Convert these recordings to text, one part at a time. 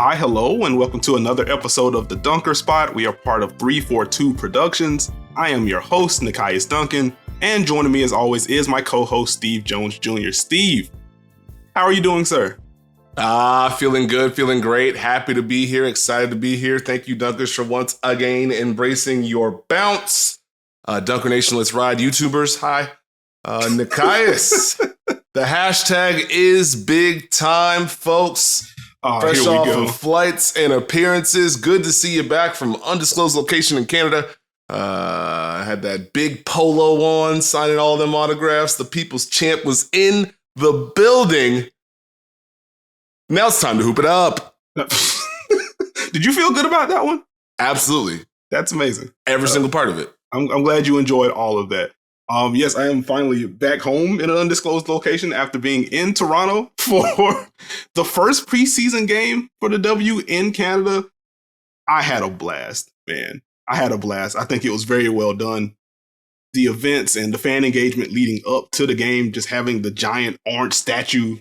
Hi, hello, and welcome to another episode of the Dunker Spot. We are part of 342 Productions. I am your host, Nekias Duncan, and joining me as always is my co-host, Steve Jones Jr. Steve, how are you doing, sir? Feeling good, feeling great. Happy to be here, excited to be here. Thank you, Dunkers, for once again embracing your bounce. Dunker Nation, let's ride. YouTubers, hi. Nekias, the hashtag is big time, folks. Fresh off of flights and appearances. Good to see you back from undisclosed location in Canada. I had that big polo on, signing all them autographs. The People's Champ was in the building. Now it's time to hoop it up. Did you feel good about that one? Absolutely. That's amazing. Every single part of it. I'm glad you enjoyed all of that. Yes, I am finally back home in an undisclosed location after being in Toronto for the first preseason game for the W in Canada. I had a blast, man. I had a blast. I think it was very well done. The events and the fan engagement leading up to the game, just having the giant orange statue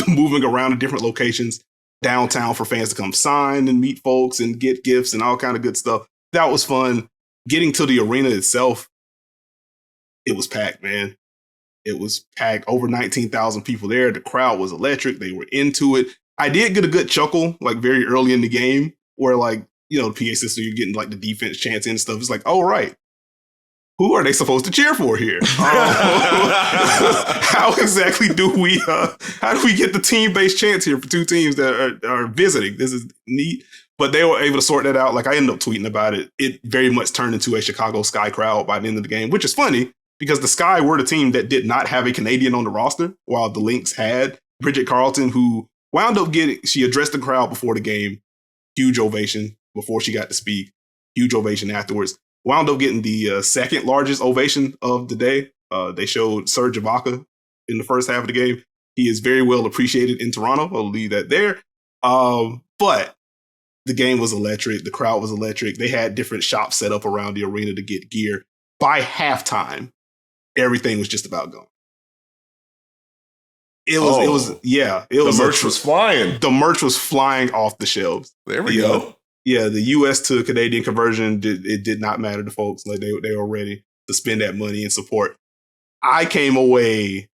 moving around in different locations downtown for fans to come sign and meet folks and get gifts and all kind of good stuff. That was fun. Getting to the arena itself, it was packed, man. It was packed. Over 19,000 people there. The crowd was electric. They were into it. I did get a good chuckle, like very early in the game, where like, you know, the PA system, you're getting like the defense chants and stuff. It's like, oh, right. Who are they supposed to cheer for here? How exactly do we get the team-based chants here for two teams that are visiting? This is neat. But they were able to sort that out. Like I ended up tweeting about it. It very much turned into a Chicago Sky crowd by the end of the game, which is funny because the Sky were the team that did not have a Canadian on the roster, while the Lynx had Bridget Carlton, who wound up she addressed the crowd before the game. Huge ovation before she got to speak. Huge ovation afterwards. Wound up getting the second largest ovation of the day. They showed Serge Ibaka in the first half of the game. He is very well appreciated in Toronto. I'll leave that there. But the game was electric. The crowd was electric. They had different shops set up around the arena to get gear. By halftime, everything was just about gone. The merch was flying. The merch was flying off the shelves. There we go. Yeah, the U.S. to Canadian conversion, it did not matter to folks. Like they were ready to spend that money and support. I came away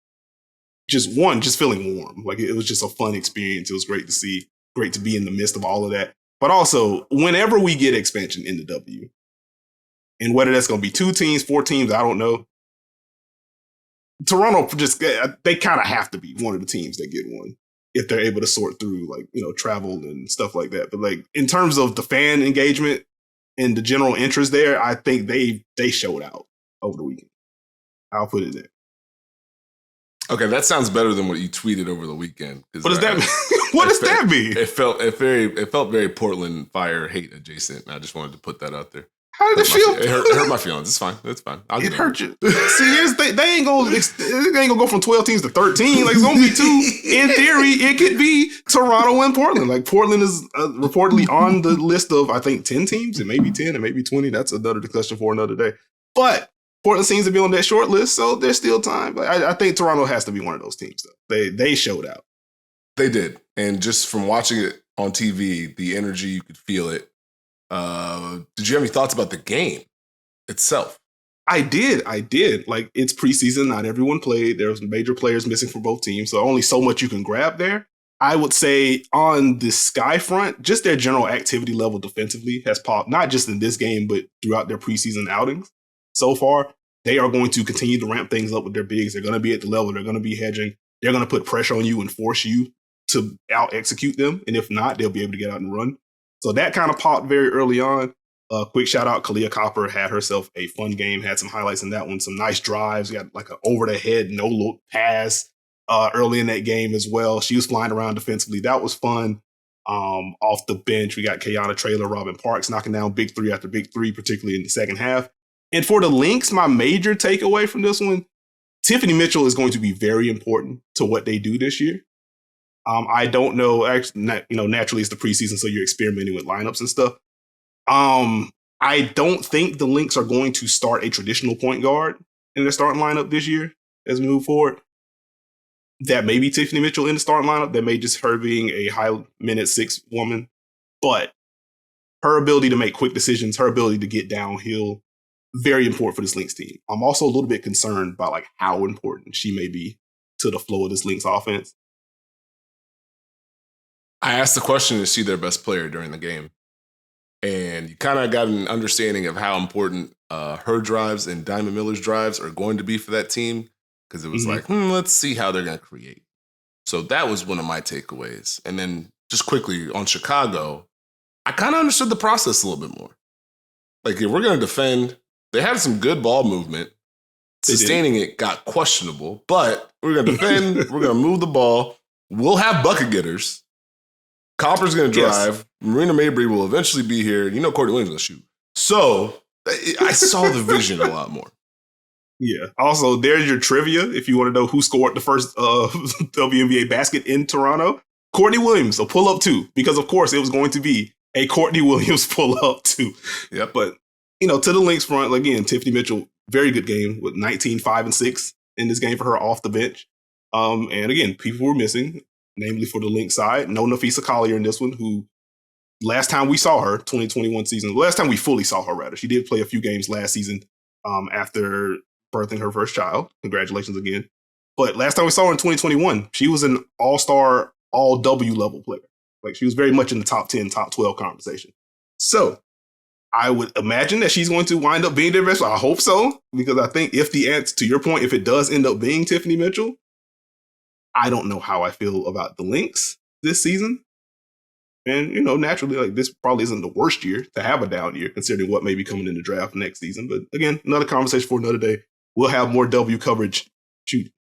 just feeling warm. Like it was just a fun experience. It was great to see, great to be in the midst of all of that. But also, whenever we get expansion in the W, and whether that's going to be 2 teams, 4 teams, I don't know. Toronto they kind of have to be one of the teams that get one, if they're able to sort through like, you know, travel and stuff like that. But like in terms of the fan engagement and the general interest there, I think they showed out over the weekend. I'll put it there. Okay, that sounds better than what you tweeted over the weekend. What does that mean? What does that mean? It felt very Portland Fire hate adjacent. And I just wanted to put that out there. How did it feel? It hurt my feelings. It's fine. It's fine. It hurt you. See, they ain't gonna go from 12 teams to 13. Like it's gonna be 2. In theory, it could be Toronto and Portland. Like Portland is reportedly on the list of I think 10 teams. It may be 10. It may be 20. That's another discussion for another day. But Portland seems to be on that short list, so there's still time. But I think Toronto has to be one of those teams. Though they showed out. They did, and just from watching it on TV, the energy you could feel it. Did you have any thoughts about the game itself? I did. Like it's preseason. Not everyone played. There was major players missing from both teams. So only so much you can grab there. I would say on the Sky front, just their general activity level defensively has popped, not just in this game, but throughout their preseason outings. So far, they are going to continue to ramp things up with their bigs. They're going to be at the level. They're going to be hedging. They're going to put pressure on you and force you to out-execute them. And if not, they'll be able to get out and run. So that kind of popped very early on. Quick shout out, Kalia Copper had herself a fun game, had some highlights in that one, some nice drives. Got like an over-the-head, no-look pass early in that game as well. She was flying around defensively. That was fun. Off the bench, we got Kayana Traylor, Robin Parks knocking down big three after big three, particularly in the second half. And for the Lynx, my major takeaway from this one, Tiffany Mitchell is going to be very important to what they do this year. I don't know. Actually, naturally it's the preseason, so you're experimenting with lineups and stuff. I don't think the Lynx are going to start a traditional point guard in their starting lineup this year as we move forward. That may be Tiffany Mitchell in the starting lineup. That may just her being a high minute 6 woman But her ability to make quick decisions, her ability to get downhill, very important for this Lynx team. I'm also a little bit concerned by like how important she may be to the flow of this Lynx offense. I asked the question to see their best player during the game. And you kind of got an understanding of how important her drives and Diamond Miller's drives are going to be for that team. Because it was like, let's see how they're going to create. So that was one of my takeaways. And then just quickly on Chicago, I kind of understood the process a little bit more. Like, if we're going to defend, they had some good ball movement. Sustaining it got questionable, but we're going to defend. We're going to move the ball. We'll have bucket getters. Copper's going to drive. Yes. Marina Mabry will eventually be here. You know Courtney Williams will shoot. So I saw the vision a lot more. Yeah. Also, there's your trivia. If you want to know who scored the first WNBA basket in Toronto, Courtney Williams, a pull-up 2. Because, of course, it was going to be a Courtney Williams pull-up 2. Yep. But, you know, to the Lynx front, again, Tiffany Mitchell, very good game with 19, 5, and 6 in this game for her off the bench. And, again, people were missing, namely for the Lynx side. No Nafisa Collier in this one, who last time we saw her, 2021 season, last time we fully saw her, rather. She did play a few games last season after birthing her first child. Congratulations again. But last time we saw her in 2021, she was an all-star, all-W level player. Like, she was very much in the top 10, top 12 conversation. So I would imagine that she's going to wind up being their best. I hope so, because I think if the answer, to your point, if it does end up being Tiffany Mitchell, I don't know how I feel about the Lynx this season. And, you know, naturally, like, this probably isn't the worst year to have a down year, considering what may be coming in the draft next season. But again, another conversation for another day. We'll have more W coverage,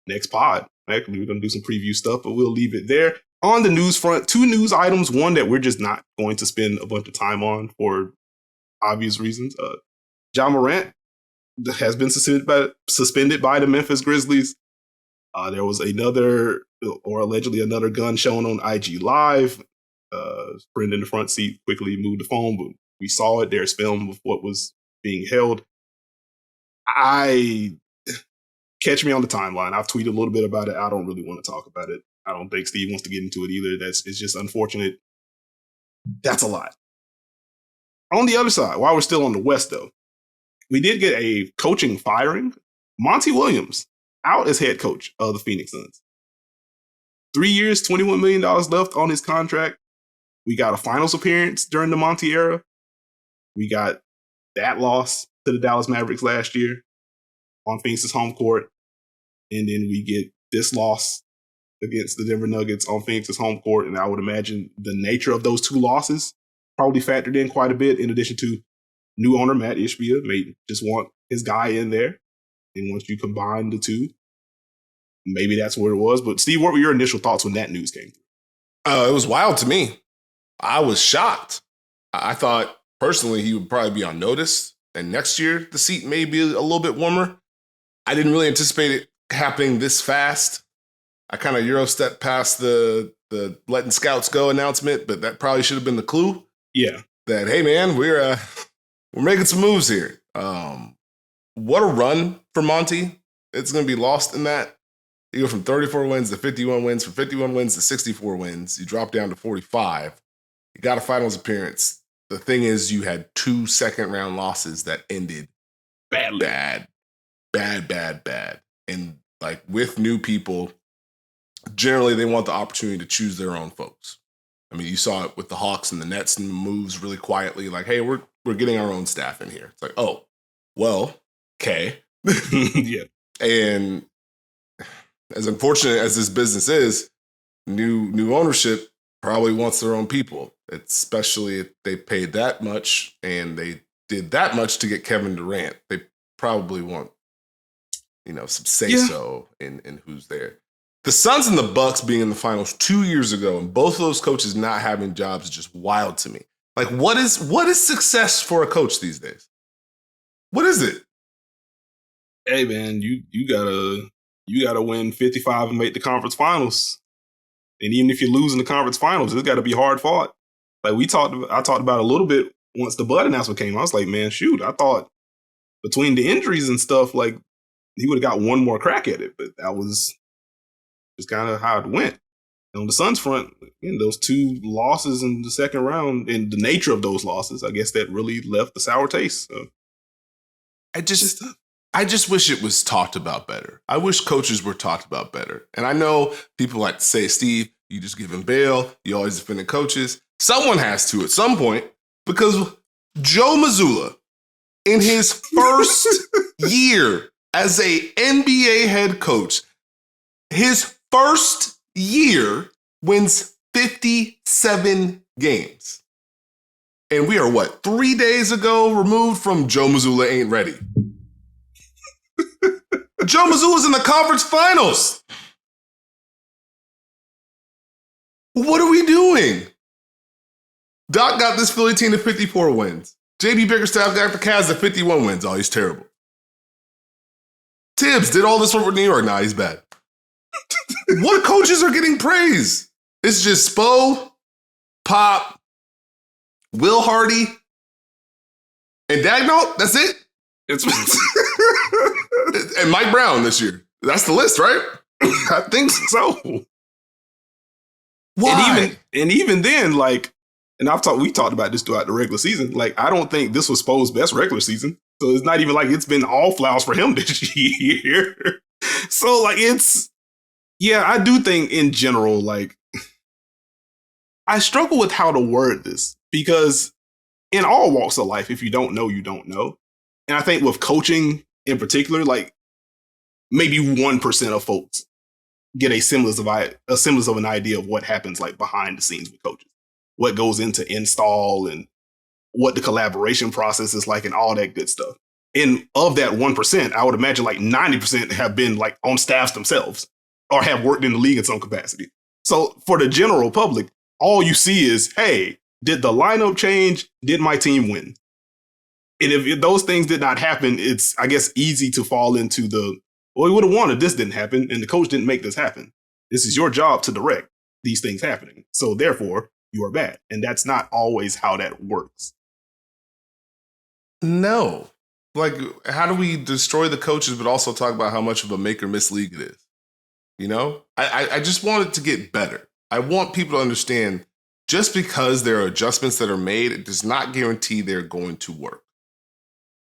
next pod. Actually, we're going to do some preview stuff, but we'll leave it there. On the news front, 2 news items. One that we're just not going to spend a bunch of time on for obvious reasons. Ja Morant has been suspended by the Memphis Grizzlies. There was allegedly another gun shown on IG Live. Friend in the front seat quickly moved the phone, but we saw it. There's film of what was being held. Catch me on the timeline. I've tweeted a little bit about it. I don't really want to talk about it. I don't think Steve wants to get into it either. It's just unfortunate. That's a lot. On the other side, while we're still on the West, though, we did get a coaching firing. Monty Williams out as head coach of the Phoenix Suns. 3 years, $21 million left on his contract. We got a finals appearance during the Monty era. We got that loss to the Dallas Mavericks last year on Phoenix's home court. And then we get this loss against the Denver Nuggets on Phoenix's home court. And I would imagine the nature of those 2 losses probably factored in quite a bit, in addition to new owner Matt Ishbia may just want his guy in there. And once you combine the 2, maybe that's what it was. But Steve, what were your initial thoughts when that news came through? It was wild to me. I was shocked. I thought personally he would probably be on notice, and next year the seat may be a little bit warmer. I didn't really anticipate it happening this fast. I kind of Euro-stepped past the letting scouts go announcement, but that probably should have been the clue. Yeah. That, hey man, we're making some moves here. What a run for Monty. It's going to be lost in that. You go from 34 wins to 51 wins, from 51 wins to 64 wins. You drop down to 45. You got a finals appearance. The thing is, you had 2 second-round losses that ended bad. And, like, with new people, generally they want the opportunity to choose their own folks. I mean, you saw it with the Hawks and the Nets and moves really quietly, like, hey, we're getting our own staff in here. It's like, oh, well, okay. Yeah. And as unfortunate as this business is, new ownership probably wants their own people, especially if they paid that much and they did that much to get Kevin Durant. They probably want, some say-so in who's there. The Suns and the Bucks being in the finals 2 years ago and both of those coaches not having jobs is just wild to me. Like, what is success for a coach these days? What is it? Hey man, you gotta win 55 and make the conference finals. And even if you lose in the conference finals, it's got to be hard fought. Like I talked about a little bit once the Bud announcement came. I was like, man, shoot, I thought between the injuries and stuff, like he would have got one more crack at it. But that was just kind of how it went. On the Suns front, again, those 2 losses in the second round and the nature of those losses, I guess that really left the sour taste. So. I just wish it was talked about better. I wish coaches were talked about better. And I know people like to say, Steve, you just give him bail. You always defending coaches. Someone has to at some point, because Joe Mazzulla, in his first year as a NBA head coach, his first year wins 57 games. And we are, 3 days ago removed from Joe Mazzulla ain't ready. Joe Mazzulla's in the conference finals. What are we doing? Doc got this Philly team to 54 wins. JB Bickerstaff got the Cavs to 51 wins. Oh, he's terrible. Tibbs did all this work with New York. Nah, he's bad. What coaches are getting praise? It's just Spo, Pop, Will Hardy, and Dagnall. That's it. And Mike Brown this year. That's the list, right? I think so. Why? And even then, like, and we talked about this throughout the regular season. Like, I don't think this was Spo's best regular season. So it's not even like it's been all flowers for him this year. So, like, I do think in general, like, I struggle with how to word this because in all walks of life, if you don't know, you don't know. And I think with coaching in particular, like, maybe 1% of folks get a semblance of an idea of what happens like behind the scenes with coaches, what goes into install and what the collaboration process is like and all that good stuff. And of that 1%, I would imagine like 90% have been like on staffs themselves or have worked in the league in some capacity. So for the general public, all you see is, hey, did the lineup change? Did my team win? And if those things did not happen, it's, I guess, easy to fall into well, we would have won if this didn't happen, and the coach didn't make this happen. This is your job to direct these things happening. So therefore, you are bad. And that's not always how that works. No. Like, how do we destroy the coaches, but also talk about how much of a make or miss league it is? You know, I just want it to get better. I want people to understand just because there are adjustments that are made, it does not guarantee they're going to work.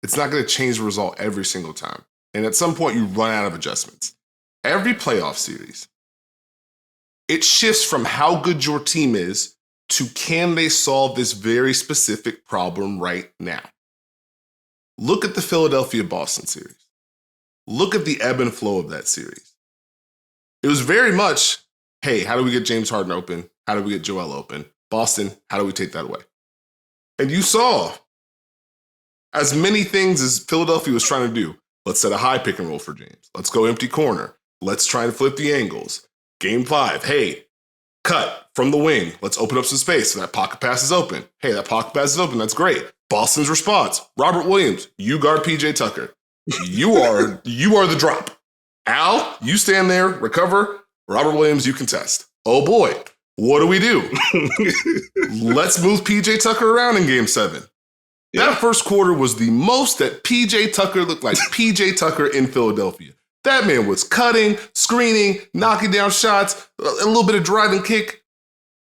It's not going to change the result every single time. And at some point, you run out of adjustments. Every playoff series, it shifts from how good your team is to can they solve this very specific problem right now? Look at the Philadelphia-Boston series. Look at the ebb and flow of that series. It was very much, hey, how do we get James Harden open? How do we get Joel open? Boston, how do we take that away? And you saw as many things as Philadelphia was trying to do. Let's set a high pick and roll for James. Let's go empty corner. Let's try and flip the angles. Game 5, hey, cut from the wing. Let's open up some space so that pocket pass is open. Hey, that pocket pass is open. That's great. Boston's response, Robert Williams, you guard PJ Tucker. You are the drop. Al, you stand there, recover. Robert Williams, you contest. Oh boy, what do we do? Let's move PJ Tucker around in game 7. Yeah. That first quarter was the most that PJ Tucker looked like PJ Tucker in Philadelphia. That man was cutting, screening, knocking down shots, a little bit of drive and kick.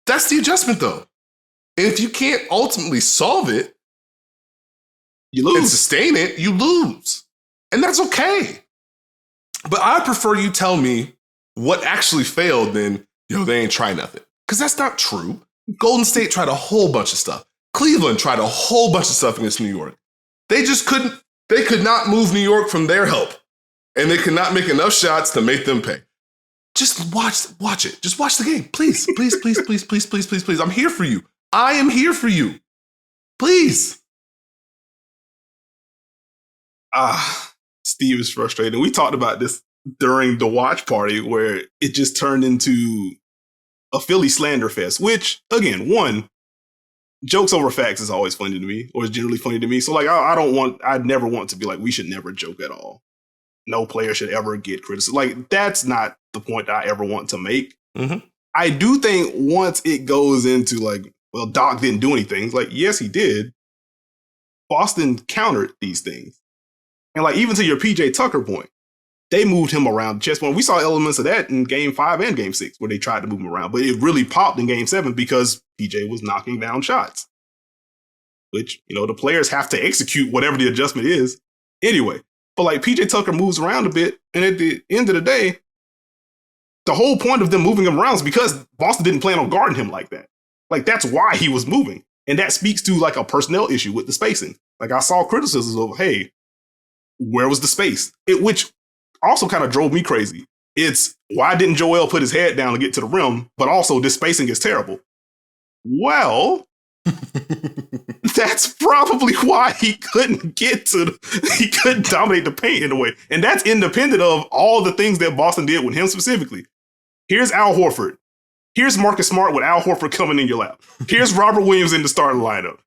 That's the adjustment, though. And if you can't ultimately solve it, you lose. And sustain it, you lose. And that's okay. But I prefer you tell me what actually failed than, they ain't try nothing. Because that's not true. Golden State tried a whole bunch of stuff. Cleveland tried a whole bunch of stuff against New York. They could not move New York from their help. And they could not make enough shots to make them pay. Just watch it. Just watch the game. Please, please, please, please, please, please, please, please. I'm here for you. I am here for you. Please. Steve is frustrated. We talked about this during the watch party where it just turned into a Philly slander fest, which, again, one, jokes over facts is always funny to me, or is generally funny to me. So, like, I'd never want to be like, we should never joke at all. No player should ever get criticized. Like, that's not the point that I ever want to make. Mm-hmm. I do think once it goes into like, well, Doc didn't do anything. Like, yes, he did. Boston countered these things. And like, even to your PJ Tucker point, they moved him around the chessboard. We saw elements of that in Game 5 and Game 6 where they tried to move him around, but it really popped in Game 7 because PJ was knocking down shots, which, the players have to execute whatever the adjustment is anyway. But like PJ Tucker moves around a bit, and at the end of the day, the whole point of them moving him around is because Boston didn't plan on guarding him like that. Like, that's why he was moving. And that speaks to like a personnel issue with the spacing. Like, I saw criticisms of, hey, where was the space? Which also kind of drove me crazy. It's, why didn't Joel put his head down to get to the rim? But also, this spacing is terrible. Well, that's probably why he couldn't he couldn't dominate the paint in a way. And that's independent of all the things that Boston did with him specifically. Here's Al Horford. Here's Marcus Smart with Al Horford coming in your lap. Here's Robert Williams in the starting lineup.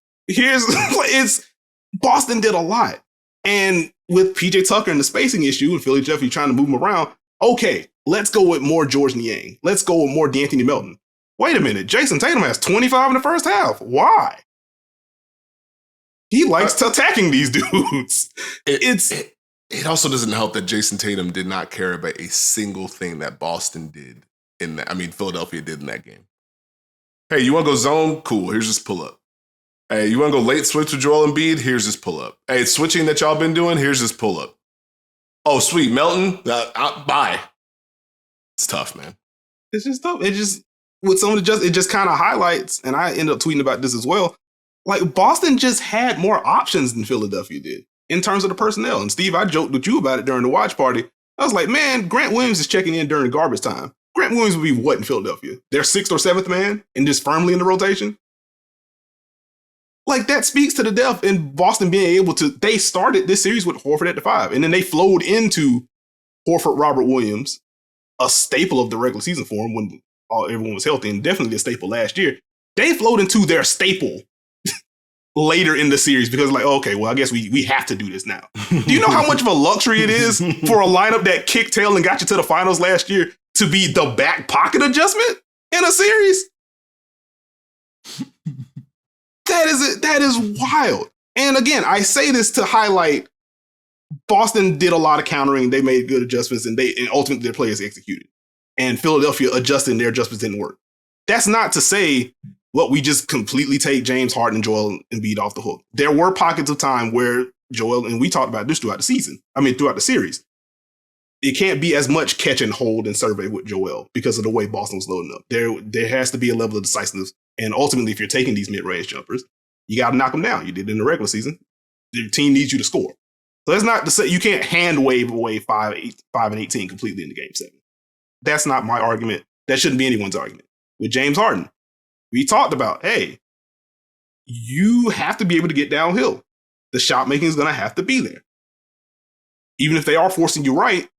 Boston did a lot. And with PJ Tucker and the spacing issue and Philadelphia trying to move him around, okay, let's go with more George Niang. Let's go with more D'Anthony Melton. Wait a minute, Jason Tatum has 25 in the first half. Why? He likes attacking these dudes. It also doesn't help that Jason Tatum did not care about a single thing that Boston did Philadelphia did in that game. Hey, you want to go zone? Cool. Here's this pull up. Hey, you want to go late switch with Joel Embiid? Here's this pull up. Hey, it's switching that y'all been doing? Here's this pull up. Oh, sweet. Melton? Bye. It's tough, man. It's just tough. It just kind of highlights, and I ended up tweeting about this as well. Like, Boston just had more options than Philadelphia did in terms of the personnel. And Steve, I joked with you about it during the watch party. I was like, man, Grant Williams is checking in during garbage time. Grant Williams would be what in Philadelphia? Their 6th or 7th man and just firmly in the rotation? Like, that speaks to the depth in Boston being able to, they started this series with Horford at the 5, and then they flowed into Horford, Robert Williams, a staple of the regular season for him when everyone was healthy, and definitely a staple last year. They flowed into their staple later in the series because, like, okay, well, I guess we have to do this now. Do you know how much of a luxury it is for a lineup that kicked tail and got you to the finals last year to be the back pocket adjustment in a series? That is wild. And again, I say this to highlight Boston did a lot of countering. They made good adjustments, and ultimately their players executed. And Philadelphia adjusted, and their adjustments didn't work. That's not to say, we just completely take James Harden and Joel Embiid off the hook. There were pockets of time where Joel, and we talked about this throughout the series. It can't be as much catch and hold and survey with Joel because of the way Boston was loading up. There has to be a level of decisiveness. And ultimately, if you're taking these mid-range jumpers, you got to knock them down. You did it in the regular season. Your team needs you to score. So that's not to say you can't hand wave away 5 and 18 completely in the Game 7. That's not my argument. That shouldn't be anyone's argument. With James Harden, we talked about, hey, you have to be able to get downhill. The shot making is going to have to be there. Even if they are forcing you right,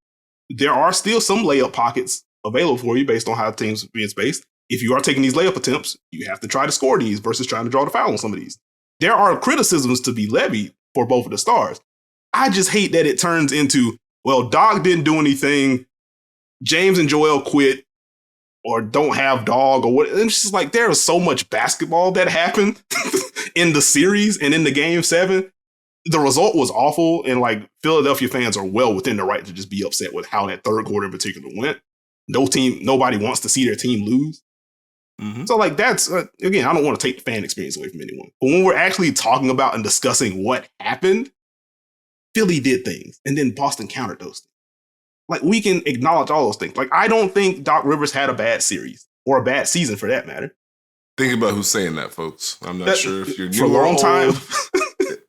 there are still some layup pockets available for you based on how the team's being spaced. If you are taking these layup attempts, you have to try to score these versus trying to draw the foul on some of these. There are criticisms to be levied for both of the stars. I just hate that it turns into, well, Dog didn't do anything. James and Joel quit or don't have Dog or what. It's just like there is so much basketball that happened in the series and in the Game 7. The result was awful. And like Philadelphia fans are well within the right to just be upset with how that third quarter in particular went. Nobody wants to see their team lose. Mm-hmm. So like that's, again, I don't want to take the fan experience away from anyone. But when we're actually talking about and discussing what happened, Philly did things and then Boston countered those things. Like we can acknowledge all those things. Like I don't think Doc Rivers had a bad series or a bad season for that matter. Think about who's saying that, folks. I'm not sure if you're new for a long time.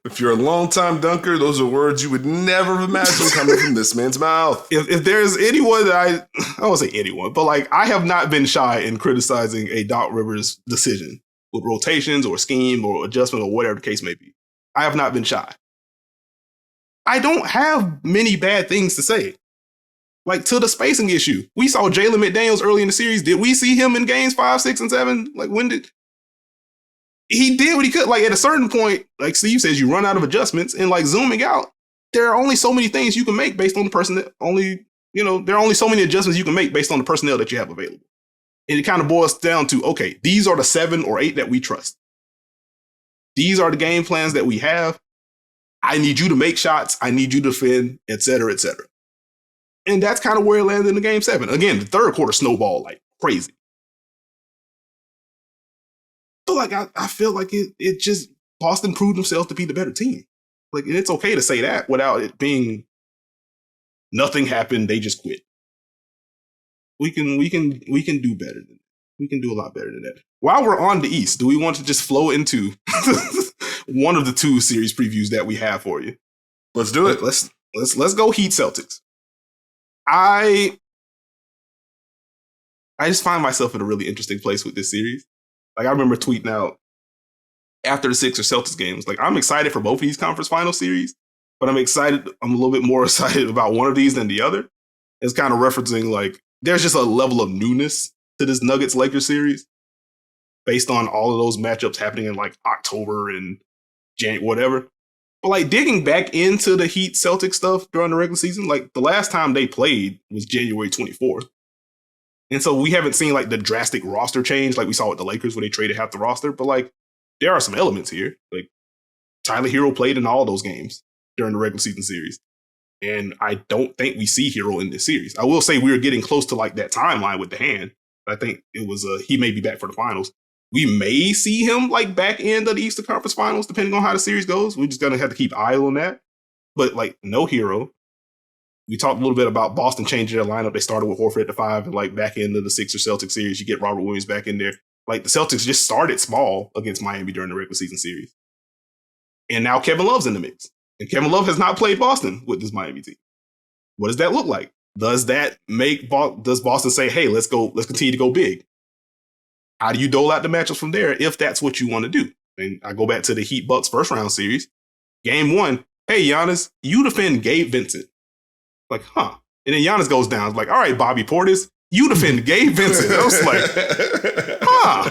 If you're a long-time dunker, those are words you would never imagine coming from this man's mouth. If there's anyone that I won't say anyone, but like I have not been shy in criticizing a Doc Rivers decision with rotations or scheme or adjustment or whatever the case may be. I have not been shy. I don't have many bad things to say. Like to the spacing issue, we saw Jalen McDaniels early in the series. Did we see him in games 5, 6, and 7? Like when did he did what he could? Like at a certain point, like Steve says, you run out of adjustments and like zooming out. There are only so many things you can make based on the person that there are only so many adjustments you can make based on the personnel that you have available. And it kind of boils down to, okay, these are the 7 or 8 that we trust. These are the game plans that we have. I need you to make shots. I need you to defend, et cetera, et cetera. And that's kind of where it landed in the game 7. Again, the third quarter snowballed like crazy. But like I feel like it just Boston proved themselves to be the better team. Like it's okay to say that without it being nothing happened, they just quit. We can do better than that. We can do a lot better than that. While we're on the East, do we want to just flow into one of the 2 series previews that we have for you? Let's do it. Let's go Heat-Celtics. I just find myself in a really interesting place with this series. Like I remember tweeting out after the Sixers-Celtics games, like I'm excited for both of these conference final series, but I'm a little bit more excited about one of these than the other. It's kind of referencing like there's just a level of newness to this Nuggets-Lakers series based on all of those matchups happening in like October and January, whatever. But like digging back into the Heat-Celtics stuff during the regular season, like the last time they played was January 24th. And so we haven't seen like the drastic roster change like we saw with the Lakers where they traded half the roster. But like there are some elements here. Like Tyler Hero played in all those games during the regular season series. And I don't think we see Hero in this series. I will say we were getting close to like that timeline with the hand. I think it was he may be back for the finals. We may see him like back end of the Eastern Conference Finals, depending on how the series goes. We're just gonna have to keep an eye on that. But like no Hero. We talked a little bit about Boston changing their lineup. They started with Horford at the 5, and like back end of the Sixers-Celtics series, you get Robert Williams back in there. Like the Celtics just started small against Miami during the regular season series. And now Kevin Love's in the mix. And Kevin Love has not played Boston with this Miami team. What does that look like? Does Boston say, hey, let's continue to go big? How do you dole out the matchups from there if that's what you want to do? And I go back to the Heat Bucks first round series. Game 1, hey, Giannis, you defend Gabe Vincent. Like, huh. And then Giannis goes down. It's like, all right, Bobby Portis, you defend Gabe Vincent. I was like, huh.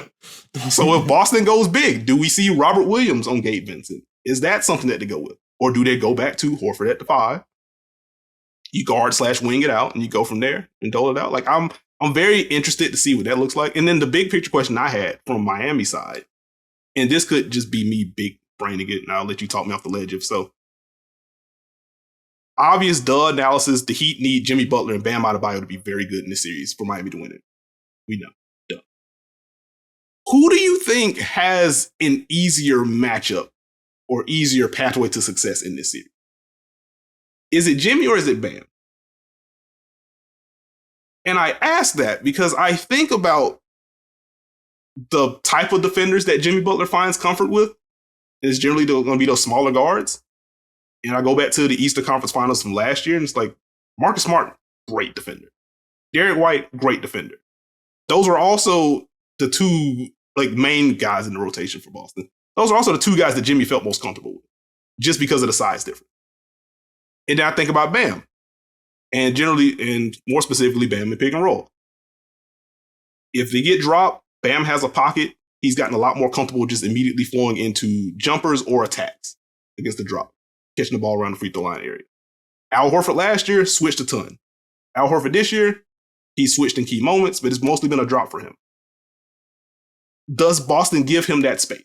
So if Boston goes big, do we see Robert Williams on Gabe Vincent? Is that something that they go with? Or do they go back to Horford at the 5? You guard/wing it out and you go from there and dole it out. Like I'm very interested to see what that looks like. And then the big picture question I had from Miami side, and this could just be me big braining it, and I'll let you talk me off the ledge if so. Obvious duh analysis, the Heat need Jimmy Butler and Bam Adebayo to be very good in this series for Miami to win it. We know. Duh. Who do you think has an easier matchup or easier pathway to success in this series? Is it Jimmy or is it Bam? And I ask that because I think about the type of defenders that Jimmy Butler finds comfort with. It's generally going to be those smaller guards. And I go back to the Eastern Conference Finals from last year, and it's like Marcus Smart, great defender. Derek White, great defender. Those are also the 2 like main guys in the rotation for Boston. Those are also the 2 guys that Jimmy felt most comfortable with, just because of the size difference. And then I think about Bam, and generally, and more specifically, Bam in pick and roll. If they get dropped, Bam has a pocket. He's gotten a lot more comfortable just immediately flowing into jumpers or attacks against the drop, catching the ball around the free throw line area. Al Horford last year switched a ton. Al Horford this year, he switched in key moments, but it's mostly been a drop for him. Does Boston give him that space?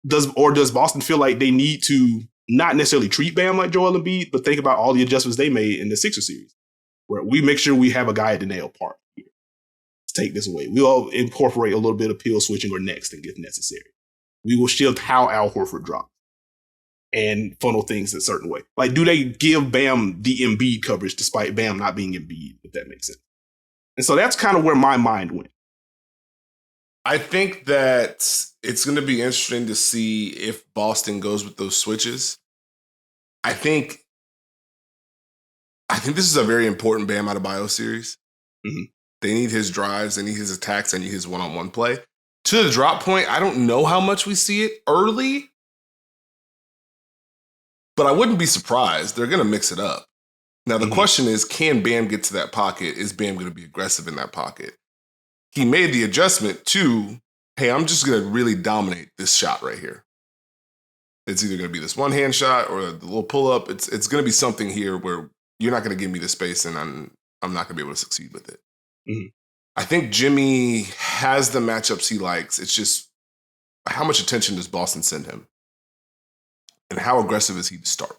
Does Boston feel like they need to not necessarily treat Bam like Joel Embiid, but think about all the adjustments they made in the Sixers series, where we make sure we have a guy at the nail part here. Let's take this away. We'll incorporate a little bit of pill switching or next and if necessary. We will shift how Al Horford drops and funnel things a certain way. Like, do they give Bam the Embiid coverage despite Bam not being Embiid, if that makes sense? And so that's kind of where my mind went. I think that it's going to be interesting to see if Boston goes with those switches. I think this is a very important Bam Adebayo series. Mm-hmm. They need his drives, they need his attacks, they need his one-on-one play. To the drop point, I don't know how much we see it early, but I wouldn't be surprised. They're going to mix it up. Now, the question is, can Bam get to that pocket? Is Bam going to be aggressive in that pocket? He made the adjustment to, hey, I'm just going to really dominate this shot right here. It's either going to be this one-hand shot or the little pull-up. It's going to be something here where you're not going to give me the space and I'm not going to be able to succeed with it. Mm-hmm. I think Jimmy has the matchups he likes. It's just how much attention does Boston send him? And how aggressive is he to start?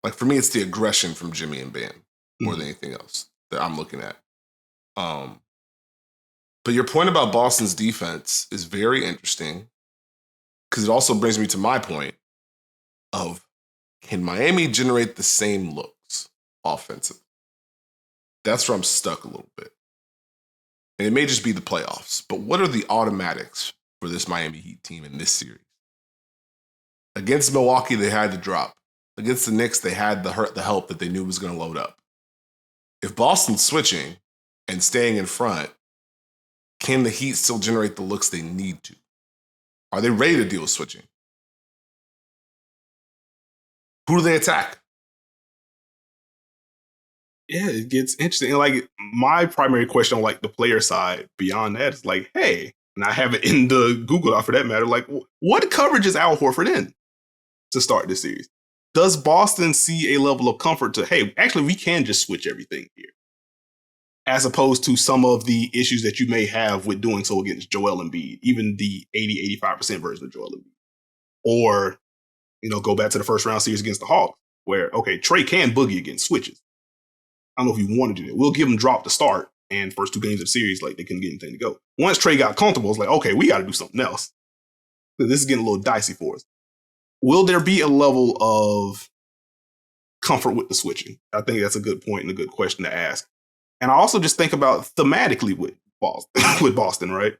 Like, for me, it's the aggression from Jimmy and Bam. more than anything else that I'm looking at. But your point about Boston's defense is very interesting because it also brings me to my point of, can Miami generate the same looks offensively? That's where I'm stuck a little bit. And it may just be the playoffs, but what are the automatics for this Miami Heat team in this series? Against Milwaukee, they had to drop. Against the Knicks, they had the help that they knew was going to load up. If Boston's switching and staying in front, can the Heat still generate the looks they need to? Are they ready to deal with switching? Who do they attack? Yeah, it gets interesting. Like, my primary question on like the player side beyond that is like, hey, and I have it in the Google Doc for that matter, like, what coverage is Al Horford in to start this series? Does Boston see a level of comfort to, hey, actually, we can just switch everything here, as opposed to some of the issues that you may have with doing so against Joel Embiid, even the 80-85% version of Joel Embiid? Or, go back to the first round series against the Hawks, where, okay, Trey can boogie against switches. I don't know if you want to do that. We'll give him drop to start, and first two games of the series, like, they couldn't get anything to go. Once Trey got comfortable, it's like, okay, we got to do something else. This is getting a little dicey for us. Will there be a level of comfort with the switching? I think that's a good point and a good question to ask. And I also just think about thematically with Boston, right?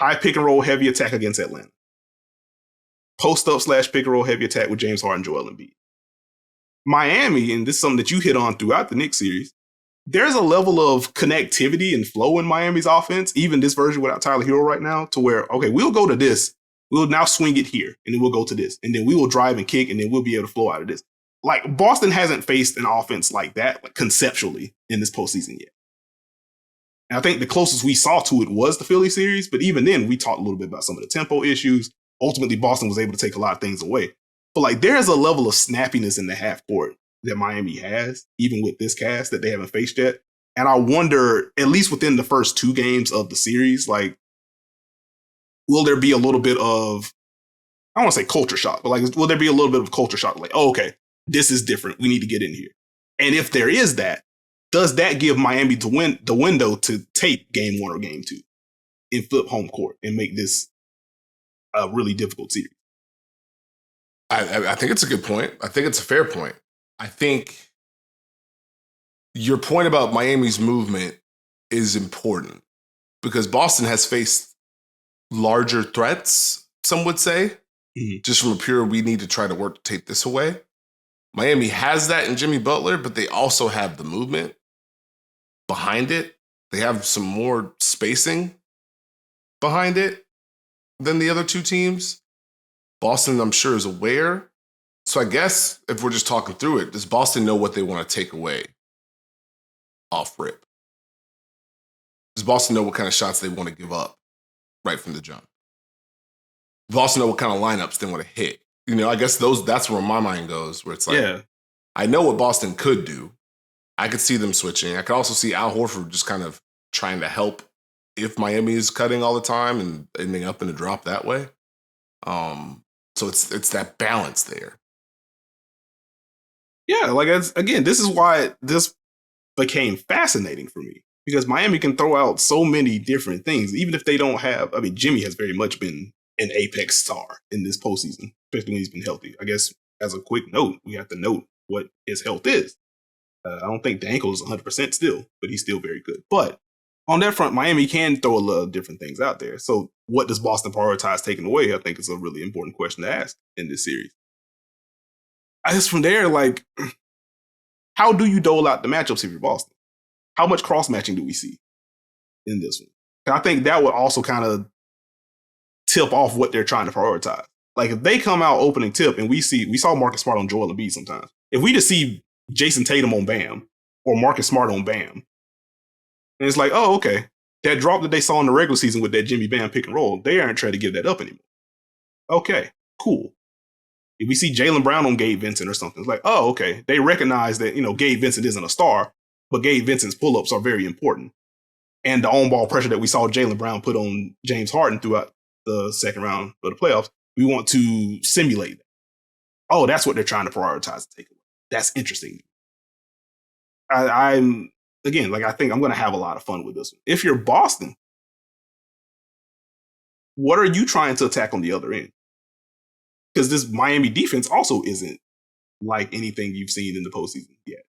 High pick and roll, heavy attack against Atlanta. Post up / pick and roll, heavy attack with James Harden, Joel Embiid. Miami, and this is something that you hit on throughout the Knicks series, there's a level of connectivity and flow in Miami's offense, even this version without Tyler Hero right now, to where, okay, we'll go to this, we'll now swing it here, and then we'll go to this, and then we will drive and kick, and then we'll be able to flow out of this. Like, Boston hasn't faced an offense like that, like, conceptually, in this postseason yet. And I think the closest we saw to it was the Philly series, but even then, we talked a little bit about some of the tempo issues. Ultimately, Boston was able to take a lot of things away. But, like, there's a level of snappiness in the half court that Miami has, even with this cast, that they haven't faced yet. And I wonder, at least within the first two games of the series, like, will there be a little bit of, I don't want to say culture shock, but, like, will there be a little bit of culture shock? Like, oh, okay, this is different. We need to get in here. And if there is that, does that give Miami to win the window to take game one or game two and flip home court and make this a really difficult series? I think it's a good point. I think it's a fair point. I think your point about Miami's movement is important because Boston has faced larger threats, some would say, just from a pure, we need to try to work to take this away. Miami has that in Jimmy Butler, but they also have the movement behind it. They have some more spacing behind it than the other two teams. Boston, I'm sure, is aware. So I guess if we're just talking through it, does Boston know what they want to take away off rip? Does Boston know what kind of shots they want to give up right from the jump? Does Boston know what kind of lineups they want to hit? I guess that's where my mind goes, where it's like, yeah, I know what Boston could do. I could see them switching. I could also see Al Horford just kind of trying to help if Miami is cutting all the time and ending up in a drop that way. So it's that balance there. Yeah, like, again, this is why this became fascinating for me, because Miami can throw out so many different things, even if they don't have, Jimmy has very much been an apex star in this postseason, especially when he's been healthy. I guess as a quick note, we have to note what his health is. I don't think the ankle is 100% still, but he's still very good. But on that front, Miami can throw a lot of different things out there. So what does Boston prioritize taking away? I think is a really important question to ask in this series. I guess from there, like, how do you dole out the matchups if you're Boston? How much cross-matching do we see in this one? And I think that would also kind of tip off what they're trying to prioritize. Like, if they come out opening tip and we saw Marcus Smart on Joel Embiid sometimes. If we just see Jason Tatum on Bam or Marcus Smart on Bam, and it's like, oh, okay, that drop that they saw in the regular season with that Jimmy Bam pick and roll, they aren't trying to give that up anymore. Okay, cool. If we see Jaylen Brown on Gabe Vincent or something, it's like, oh, okay, they recognize that, Gabe Vincent isn't a star, but Gabe Vincent's pull-ups are very important. And the on-ball pressure that we saw Jaylen Brown put on James Harden throughout the second round of the playoffs, we want to simulate that. Oh, that's what they're trying to prioritize to take away. That's interesting. I'm again, like I think I'm going to have a lot of fun with this one. If you're Boston, what are you trying to attack on the other end? Because this Miami defense also isn't like anything you've seen in the postseason yet.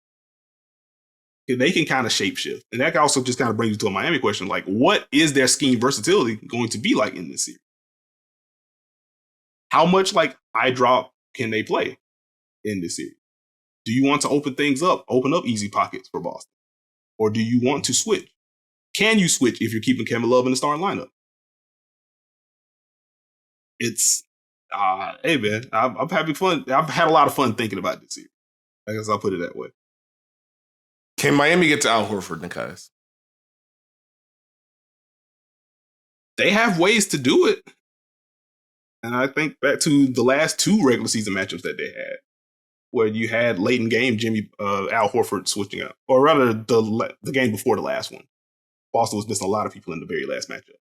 They can kind of shapeshift. And that also just kind of brings you to a Miami question. Like, what is their scheme versatility going to be like in this series? How much like eye drop can they play in this series? Do you want to open up easy pockets for Boston? Or do you want to switch? Can you switch if you're keeping Kevin Love in the starting lineup? It's, hey man, I'm having fun. I've had a lot of fun thinking about this series. I guess I'll put it that way. Can Miami get to Al Horford, Nekias? They have ways to do it. And I think back to the last two regular season matchups that they had, where you had late in game Al Horford switching out, or rather the game before the last one. Boston was missing a lot of people in the very last matchup.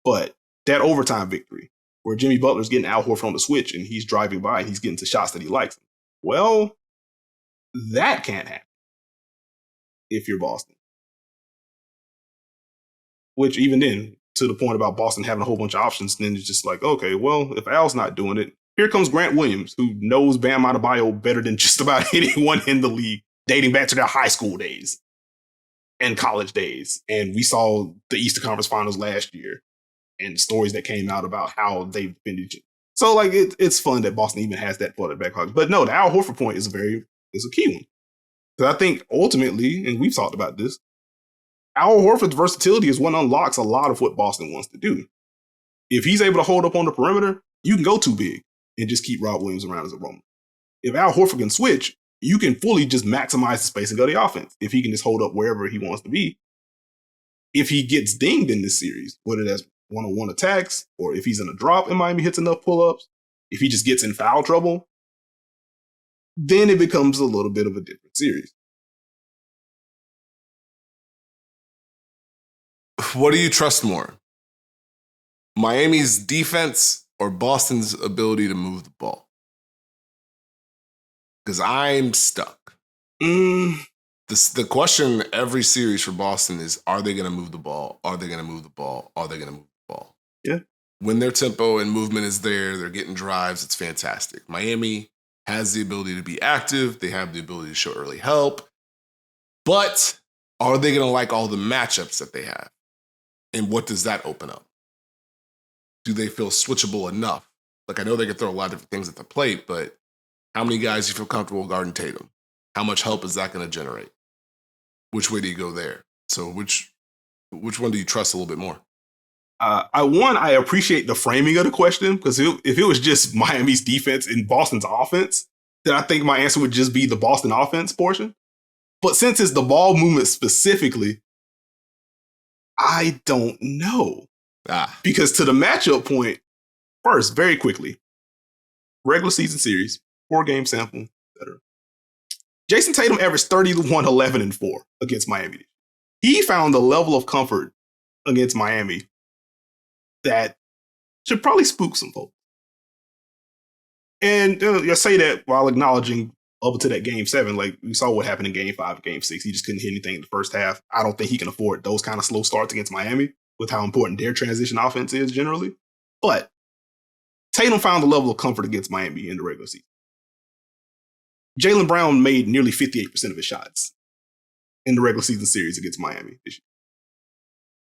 But that overtime victory, where Jimmy Butler's getting Al Horford on the switch and he's driving by and he's getting to shots that he likes. Well, that can't happen if you're Boston. Which even then, to the point about Boston having a whole bunch of options, then it's just like, okay, well, if Al's not doing it, here comes Grant Williams, who knows Bam Adebayo better than just about anyone in the league, dating back to their high school days and college days. And we saw the Eastern Conference Finals last year and stories that came out about how they've been. So, like, it's fun that Boston even has that for the back pocket. But no, the Al Horford point is a key one. Because I think ultimately, and we've talked about this, Al Horford's versatility is what unlocks a lot of what Boston wants to do. If he's able to hold up on the perimeter, you can go too big and just keep Rob Williams around as a roamer. If Al Horford can switch, you can fully just maximize the spacing of the offense. If he can just hold up wherever he wants to be. If he gets dinged in this series, whether that's one-on-one attacks, or if he's in a drop and Miami hits enough pull-ups, if he just gets in foul trouble, then it becomes a little bit of a different series. What do you trust more? Miami's defense or Boston's ability to move the ball? Because I'm stuck. The question every series for Boston is, are they going to move the ball? Are they going to move the ball? Are they going to move the ball? Yeah. When their tempo and movement is there, they're getting drives, it's fantastic. Miami has the ability to be active. They have the ability to show early help. But are they going to like all the matchups that they have? And what does that open up? Do they feel switchable enough? Like, I know they can throw a lot of different things at the plate, but how many guys do you feel comfortable guarding Tatum? How much help is that going to generate? Which way do you go there? So which one do you trust a little bit more? I appreciate the framing of the question, because if it was just Miami's defense and Boston's offense, then I think my answer would just be the Boston offense portion. But since it's the ball movement specifically, I don't know. Because to the matchup point, first, very quickly, regular season series, 4-game sample, etc. Jason Tatum averaged 31, 11, and 4 against Miami. He found a level of comfort against Miami that should probably spook some folks. And I say that while acknowledging up to that game 7, like we saw what happened in game 5, game 6. He just couldn't hit anything in the first half. I don't think he can afford those kind of slow starts against Miami with how important their transition offense is generally. But Tatum found a level of comfort against Miami in the regular season. Jaylen Brown made nearly 58% of his shots in the regular season series against Miami this year.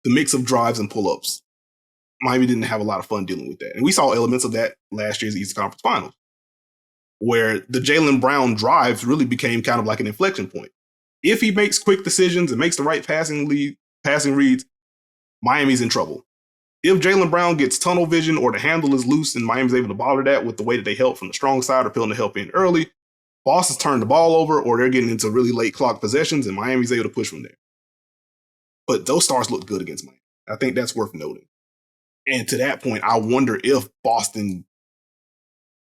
The mix of drives and pull-ups, Miami didn't have a lot of fun dealing with that. And we saw elements of that last year's Eastern Conference Finals, where the Jaylen Brown drives really became kind of like an inflection point. If he makes quick decisions and makes the right passing reads, Miami's in trouble. If Jaylen Brown gets tunnel vision or the handle is loose and Miami's able to bother that with the way that they help from the strong side or peeling the help in early, Boston's turned the ball over or they're getting into really late clock possessions and Miami's able to push from there. But those stars looked good against Miami. I think that's worth noting. And to that point, I wonder if Boston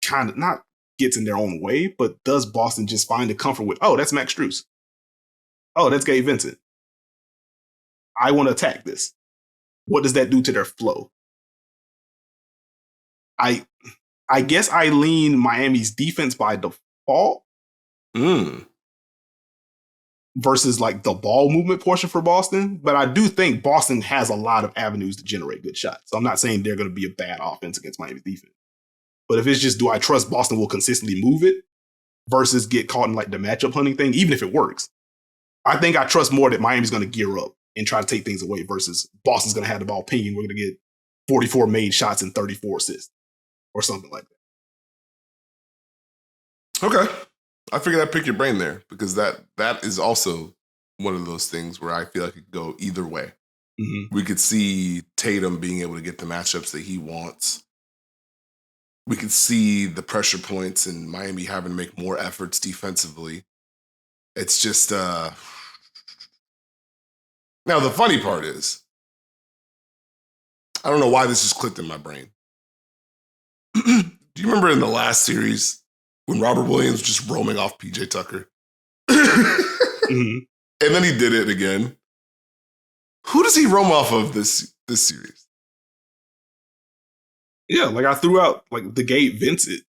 kind of not gets in their own way, but does Boston just find the comfort with, oh, that's Max Strus. Oh, that's Gabe Vincent. I want to attack this. What does that do to their flow? I guess I lean Miami's defense by default. versus like the ball movement portion for Boston. But I do think Boston has a lot of avenues to generate good shots. So I'm not saying they're going to be a bad offense against Miami's defense. But if it's just, do I trust Boston will consistently move it versus get caught in like the matchup hunting thing, even if it works? I think I trust more that Miami's going to gear up and try to take things away versus Boston's going to have the ball pinging. We're going to get 44 made shots and 34 assists or something like that. Okay. I figured I'd pick your brain there because that is also one of those things where I feel like it could go either way. Mm-hmm. We could see Tatum being able to get the matchups that he wants. We could see the pressure points and Miami having to make more efforts defensively. It's just, now the funny part is, I don't know why this just clicked in my brain. Do you remember in the last series when Robert Williams was just roaming off PJ Tucker? Mm-hmm. And then he did it again. Who does he roam off of this series? Yeah, like I threw out like the Gabe Vincent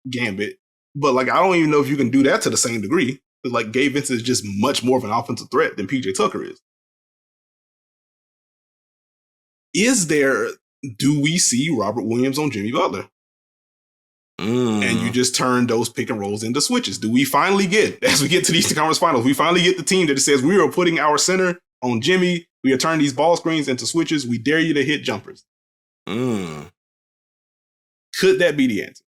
gambit, but like I don't even know if you can do that to the same degree. Because like Gabe Vincent is just much more of an offensive threat than PJ Tucker is. Do we see Robert Williams on Jimmy Butler? And you just turn those pick and rolls into switches. Do we finally get, as we get to the Eastern Conference Finals, we finally get the team that says we are putting our center on Jimmy. We are turning these ball screens into switches. We dare you to hit jumpers. Could that be the answer?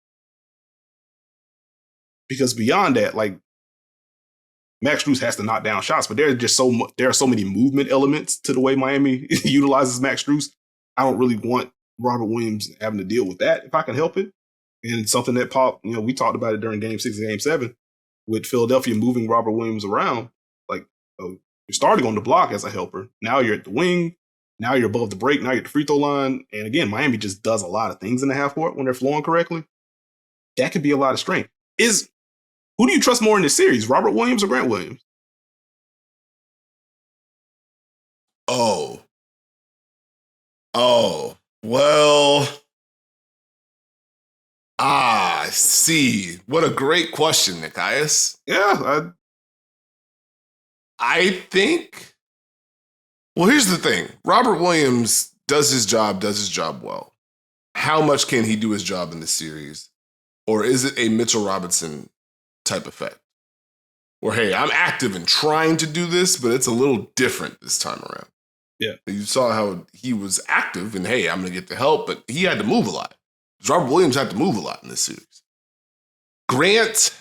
Because beyond that, like Max Strus has to knock down shots, but there are so many movement elements to the way Miami utilizes Max Strus. I don't really want Robert Williams having to deal with that if I can help it. And something that popped, we talked about it during Game 6 and Game 7 with Philadelphia moving Robert Williams around. Like, you're starting on the block as a helper. Now you're at the wing. Now you're above the break. Now you're at the free throw line. And again, Miami just does a lot of things in the half court when they're flowing correctly. That could be a lot of strength. Who do you trust more in this series, Robert Williams or Grant Williams? Well, I see. What a great question, Nekias. Yeah. I think, well, here's the thing. Robert Williams does his job well. How much can he do his job in this series? Or is it a Mitchell Robinson type effect? Or, hey, I'm active and trying to do this, but it's a little different this time around. Yeah. You saw how he was active and, hey, I'm going to get the help, but he had to move a lot. Robert Williams had to move a lot in this series. Grant,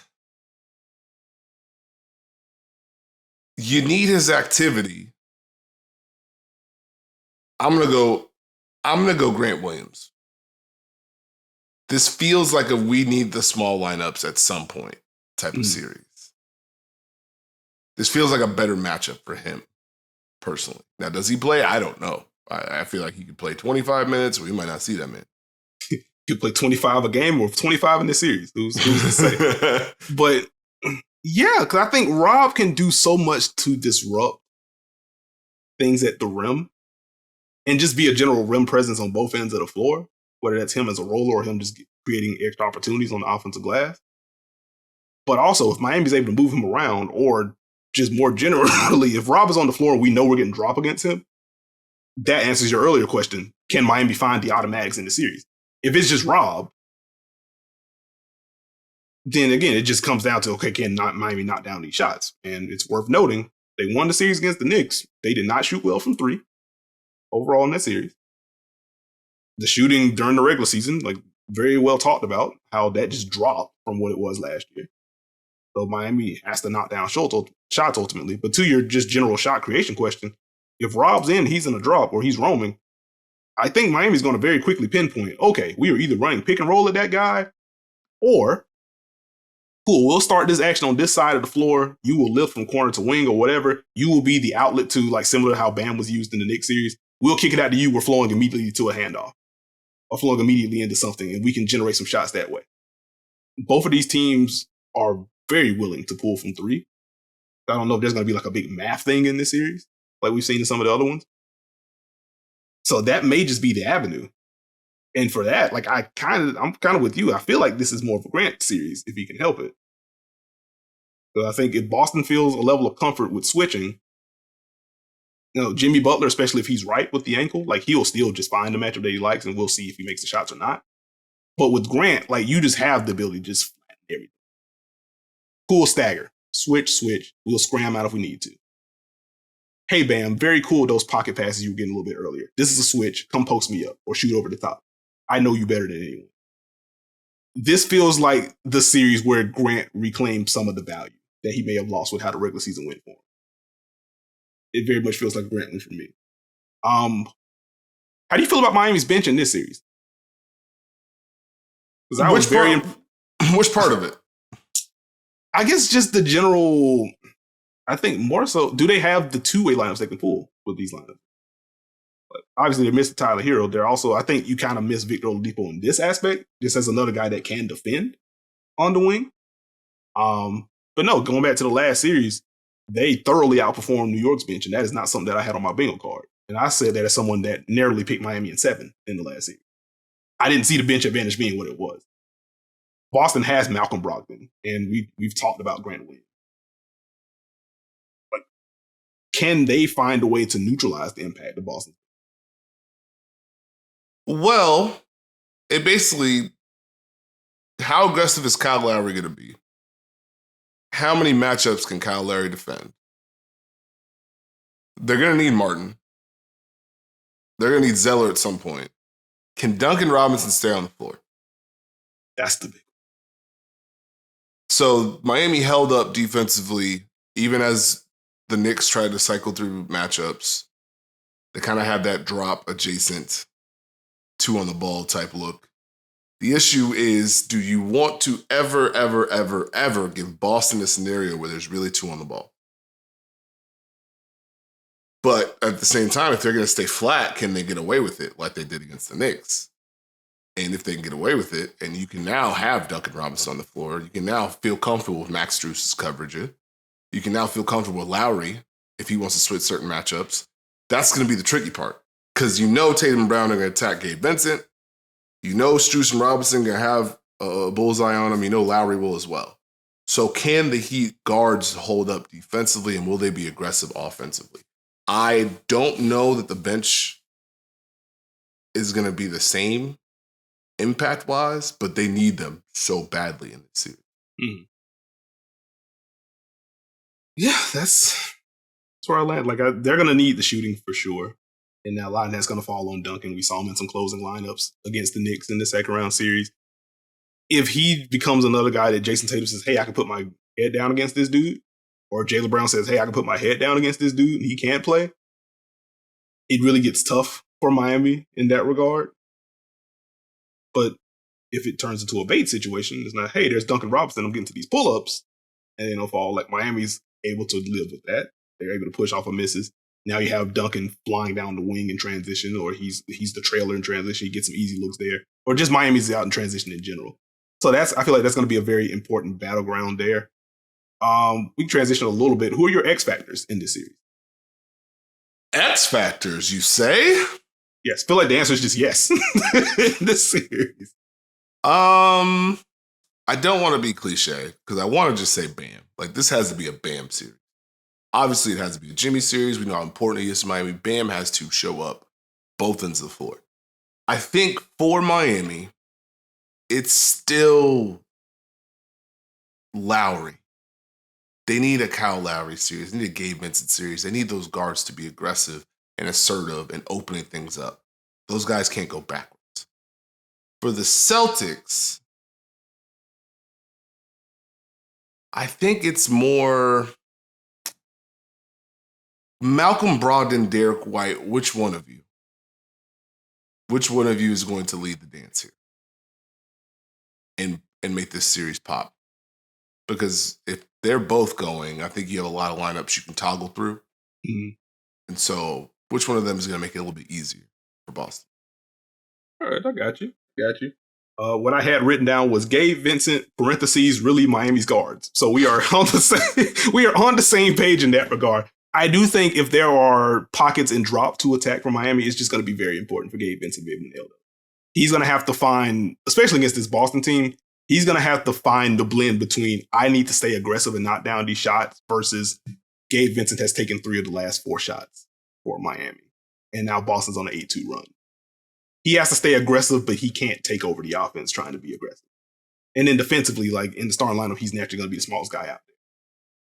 you need his activity. I'm gonna go Grant Williams. This feels like a we need the small lineups at some point type of series. This feels like a better matchup for him, personally. Now, does he play? I don't know. I feel like he could play 25 minutes, or he might not see that man. He could play 25 a game or 25 in this series. Who's to say? But yeah, because I think Rob can do so much to disrupt things at the rim and just be a general rim presence on both ends of the floor, whether that's him as a roller or him just creating extra opportunities on the offensive glass. But also, if Miami's able to move him around, or just more generally, if Rob is on the floor and we know we're getting drop against him, that answers your earlier question. Can Miami find the automatics in the series? If it's just Rob, then again, it just comes down to, okay, can Miami knock down these shots? And it's worth noting, they won the series against the Knicks. They did not shoot well from three overall in that series. The shooting during the regular season, like very well talked about, how that just dropped from what it was last year. So Miami has to knock down shots ultimately. But to your just general shot creation question, if Rob's in, he's in a drop or he's roaming, I think Miami's going to very quickly pinpoint, okay, we are either running pick and roll at that guy, or cool, we'll start this action on this side of the floor. You will lift from corner to wing or whatever. You will be the outlet to, like similar to how Bam was used in the Knicks series. We'll kick it out to you. We're flowing immediately to a handoff or flowing immediately into something, and we can generate some shots that way. Both of these teams are very willing to pull from three. I don't know if there's going to be like a big math thing in this series, like we've seen in some of the other ones. So that may just be the avenue. And for that, like I'm kind of with you. I feel like this is more of a Grant series if he can help it. So I think if Boston feels a level of comfort with switching, Jimmy Butler, especially if he's right with the ankle, like he'll still just find the matchup that he likes, and we'll see if he makes the shots or not. But with Grant, like you just have the ability to just flatten everything. Cool stagger. Switch. We'll scram out if we need to. Hey, Bam, very cool those pocket passes you were getting a little bit earlier. This is a switch. Come post me up or shoot over the top. I know you better than anyone. This feels like the series where Grant reclaimed some of the value that he may have lost with how the regular season went for him. It very much feels like Grant win for me. How do you feel about Miami's bench in this series? Which part of it? I guess just the general. I think more so. Do they have the two-way lineups they can pull with these lineups? But obviously, they missed Tyler Hero. They're also. I think you kind of miss Victor Oladipo in this aspect, just as another guy that can defend on the wing. But no, going back to the last series, they thoroughly outperformed New York's bench, and that is not something that I had on my bingo card. And I said that as someone that narrowly picked Miami in 7 in the last series. I didn't see the bench advantage being what it was. Boston has Malcolm Brogdon, and we've talked about Grant Williams. But can they find a way to neutralize the impact of Boston? Well, it basically, how aggressive is Kyle Lowry going to be? How many matchups can Kyle Lowry defend? They're going to need Martin. They're going to need Zeller at some point. Can Duncan Robinson stay on the floor? That's the big. So Miami held up defensively, even as the Knicks tried to cycle through matchups. They kind of have that drop adjacent, 2 on the ball type look. The issue is, do you want to ever give Boston a scenario where there's really 2 on the ball? But at the same time, if they're going to stay flat, can they get away with it like they did against the Knicks? And if they can get away with it, and you can now have Duncan Robinson on the floor, you can now feel comfortable with Max Strus's coverage. You can now feel comfortable with Lowry if he wants to switch certain matchups. That's going to be the tricky part, because Tatum and Brown are going to attack Gabe Vincent. Strus and Robinson are going to have a bullseye on them. Lowry will as well. So can the Heat guards hold up defensively, and will they be aggressive offensively? I don't know that the bench is going to be the same impact-wise, but they need them so badly in this series. Mm. Yeah, that's where I land. They're going to need the shooting for sure. And that line that's going to fall on Duncan. We saw him in some closing lineups against the Knicks in the second round series. If he becomes another guy that Jason Tatum says, hey, I can put my head down against this dude, or Jaylen Brown says, hey, I can put my head down against this dude and he can't play, it really gets tough for Miami in that regard. But if it turns into a bait situation, it's not, hey, there's Duncan Robinson, I'm getting to these pull-ups, and then fall, like Miami's able to live with that. They're able to push off of misses. Now you have Duncan flying down the wing in transition, or he's the trailer in transition. He gets some easy looks there, or just Miami's out in transition in general. So I feel like that's going to be a very important battleground there. We can transition a little bit. Who are your X factors in this series? X factors, you say? Yes, I feel like the answer is just yes in this series. I don't want to be cliche because I want to just say Bam. Like, this has to be a Bam series. Obviously, it has to be a Jimmy series. We know how important he is to Miami. Bam has to show up both ends of the floor. I think for Miami, it's still Lowry. They need a Kyle Lowry series. They need a Gabe Vincent series. They need those guards to be aggressive and assertive and opening things up. Those guys can't go backwards. For the Celtics, I think it's more Malcolm Brogdon, Derek White. Which one of you? Which one of you is going to lead the dance here and make this series pop? Because if they're both going, I think you have a lot of lineups you can toggle through. Mm-hmm. And so which one of them is going to make it a little bit easier for Boston? All right, I got you. What I had written down was Gabe Vincent, parentheses, really Miami's guards. So we are on the same page in that regard. I do think if there are pockets and drop to attack from Miami, it's just going to be very important for Gabe Vincent to be able to nail them. He's going to have to find, especially against this Boston team, He's going to have to find the blend between I need to stay aggressive and knock down these shots versus Gabe Vincent has taken 3 of the last 4 shots for Miami. And now Boston's on an 8-2 run. He has to stay aggressive, but he can't take over the offense trying to be aggressive. And then defensively, like in the starting lineup, he's naturally going to be the smallest guy out there.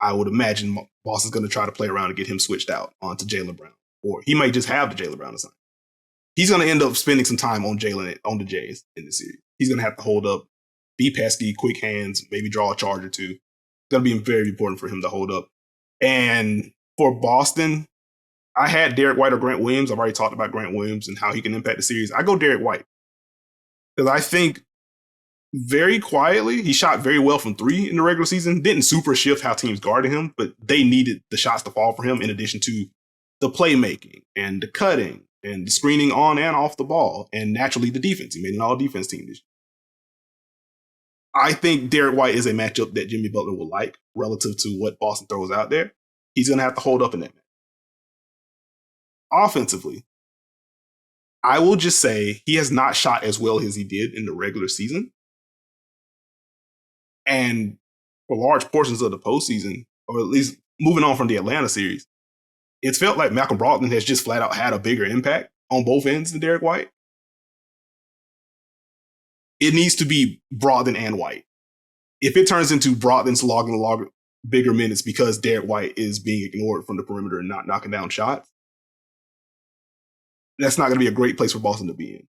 I would imagine Boston's going to try to play around and get him switched out onto Jaylen Brown. Or he might just have the Jaylen Brown assignment. He's going to end up spending some time on the Jays in the series. He's going to have to hold up, be pesky, quick hands, maybe draw a charge or two. It's going to be very important for him to hold up. And for Boston, I had Derek White or Grant Williams. I've already talked about Grant Williams and how he can impact the series. I go Derek White. Because I think very quietly, he shot very well from 3 in the regular season. Didn't super shift how teams guarded him, but they needed the shots to fall for him in addition to the playmaking and the cutting and the screening on and off the ball, and naturally the defense. He made an all-defense team this year. I think Derek White is a matchup that Jimmy Butler will like relative to what Boston throws out there. He's going to have to hold up in that match. Offensively, I will just say he has not shot as well as he did in the regular season. And for large portions of the postseason, or at least moving on from the Atlanta series, it's felt like Malcolm Brogdon has just flat out had a bigger impact on both ends than Derek White. It needs to be Brogdon and White. If it turns into Brogdon's logging bigger minutes because Derek White is being ignored from the perimeter and not knocking down shots, that's not going to be a great place for Boston to be in.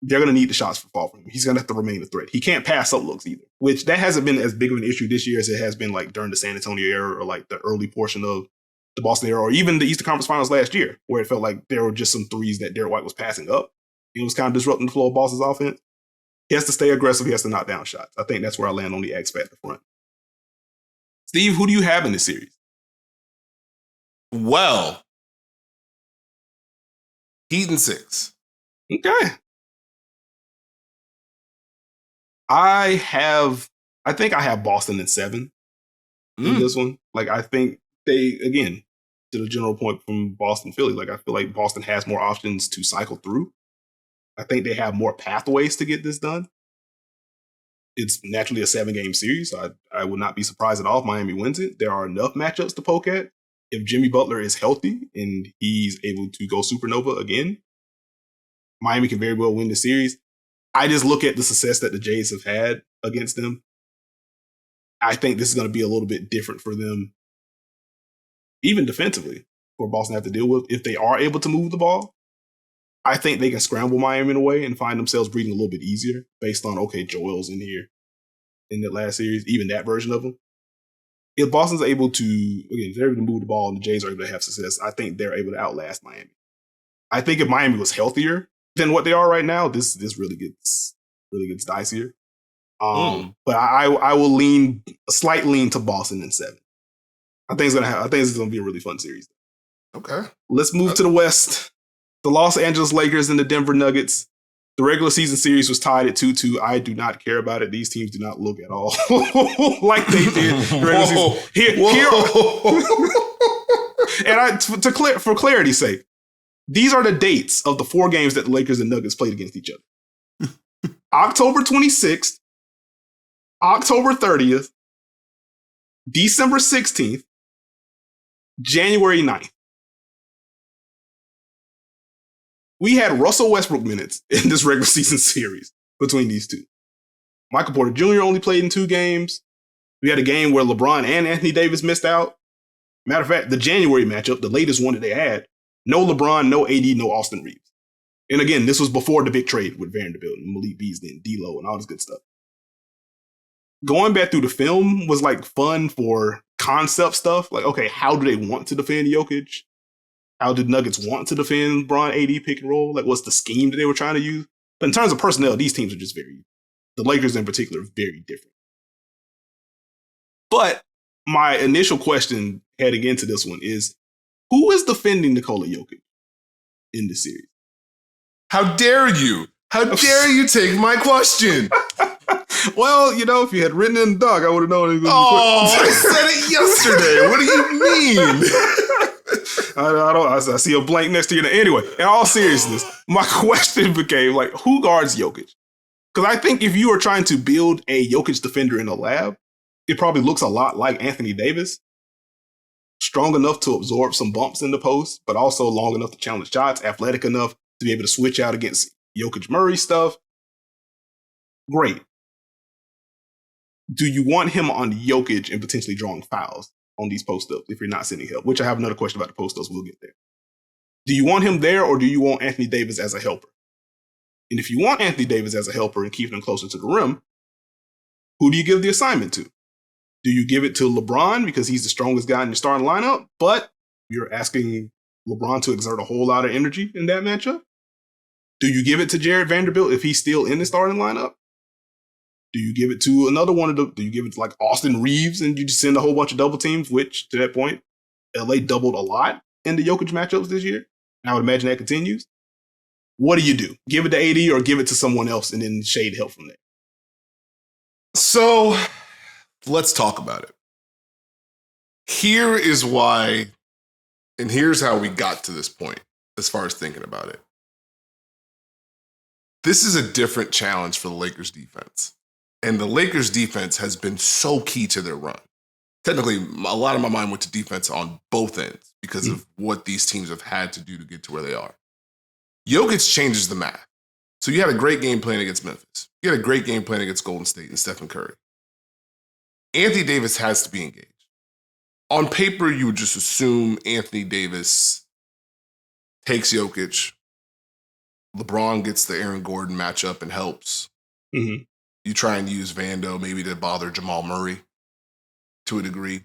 They're going to need the shots to fall for him. He's going to have to remain a threat. He can't pass up looks either, which that hasn't been as big of an issue this year as it has been like during the San Antonio era or like the early portion of the Boston era or even the Eastern Conference Finals last year, where it felt like there were just some threes that Derek White was passing up. It was kind of disrupting the flow of Boston's offense. He has to stay aggressive. He has to knock down shots. I think that's where I land on the X factor front. Steve, who do you have in this series? Well, Heat and 6. Okay. I think I have Boston in 7 in this one. Like, I think they, again, to the general point from Boston, Philly, like, I feel like Boston has more options to cycle through. I think they have more pathways to get this done. It's naturally a 7-game series. So I would not be surprised at all if Miami wins it. There are enough matchups to poke at. If Jimmy Butler is healthy and he's able to go supernova again, Miami can very well win the series. I just look at the success that the Jays have had against them. I think this is going to be a little bit different for them, even defensively, for Boston to have to deal with. If they are able to move the ball, I think they can scramble Miami in a way and find themselves breathing a little bit easier based on, okay, Joel's in here in that last series, even that version of them. If Boston's able to, again, if they're able to move the ball and the Jays are able to have success, I think they're able to outlast Miami. I think if Miami was healthier than what they are right now, this really gets dicier. But I will lean a slight lean to Boston in 7. I think it's gonna be a really fun series. Okay. Let's move to the West. The Los Angeles Lakers and the Denver Nuggets. The regular season series was tied at 2-2. I do not care about it. These teams do not look at all like they did. And for clarity's sake, these are the dates of the 4 games that the Lakers and Nuggets played against each other. October 26th, October 30th, December 16th, January 9th. We had Russell Westbrook minutes in this regular season series between these two. Michael Porter Jr. only played in 2 games. We had a game where LeBron and Anthony Davis missed out. Matter of fact, the January matchup, the latest one that they had, no LeBron, no AD, no Austin Reeves. And again, this was before the big trade with Vanderbilt and Malik Beasley and D'Lo and all this good stuff. Going back through the film was like fun for concept stuff. Like, okay, how do they want to defend Jokic? How did Nuggets want to defend Bron AD pick and roll? Like, what's the scheme that they were trying to use? But in terms of personnel, these teams are just the Lakers in particular, very different. But my initial question heading into this one is, who is defending Nikola Jokic in this series? How dare you? How dare you take my question? Well, if you had written in the doc, I would have known it was I said it yesterday. What do you mean? I see a blank next to you. Anyway, in all seriousness, my question became like, who guards Jokic? Because I think if you are trying to build a Jokic defender in the lab, it probably looks a lot like Anthony Davis. Strong enough to absorb some bumps in the post, but also long enough to challenge shots, athletic enough to be able to switch out against Jokic Murray stuff. Great. Do you want him on Jokic and potentially drawing fouls on these post-ups if you're not sending help? Which I have another question about the post-ups. We'll get there. Do you want him there, or do you want Anthony Davis as a helper? And if you want Anthony Davis as a helper and keeping him closer to the rim, who do you give the assignment to? Do you give it to LeBron because he's the strongest guy in your starting lineup, but you're asking LeBron to exert a whole lot of energy in that matchup? Do you give it to Jared Vanderbilt if he's still in the starting lineup? Do you give it to another one of the, do you give it to like Austin Reeves and you just send a whole bunch of double teams, which to that point, LA doubled a lot in the Jokic matchups this year. And I would imagine that continues. What do? Give it to AD or give it to someone else and then shade help from there? So let's talk about it. Here is why, and here's how we got to this point as far as thinking about it. This is a different challenge for the Lakers defense. And the Lakers defense has been so key to their run. Technically, a lot of my mind went to defense on both ends because of what these teams have had to do to get to where they are. Jokic changes the math. So you had a great game plan against Memphis. You had a great game plan against Golden State and Stephen Curry. Anthony Davis has to be engaged. On paper, you would just assume Anthony Davis takes Jokic. LeBron gets the Aaron Gordon matchup and helps. Mm-hmm. You try and use Vando maybe to bother Jamal Murray to a degree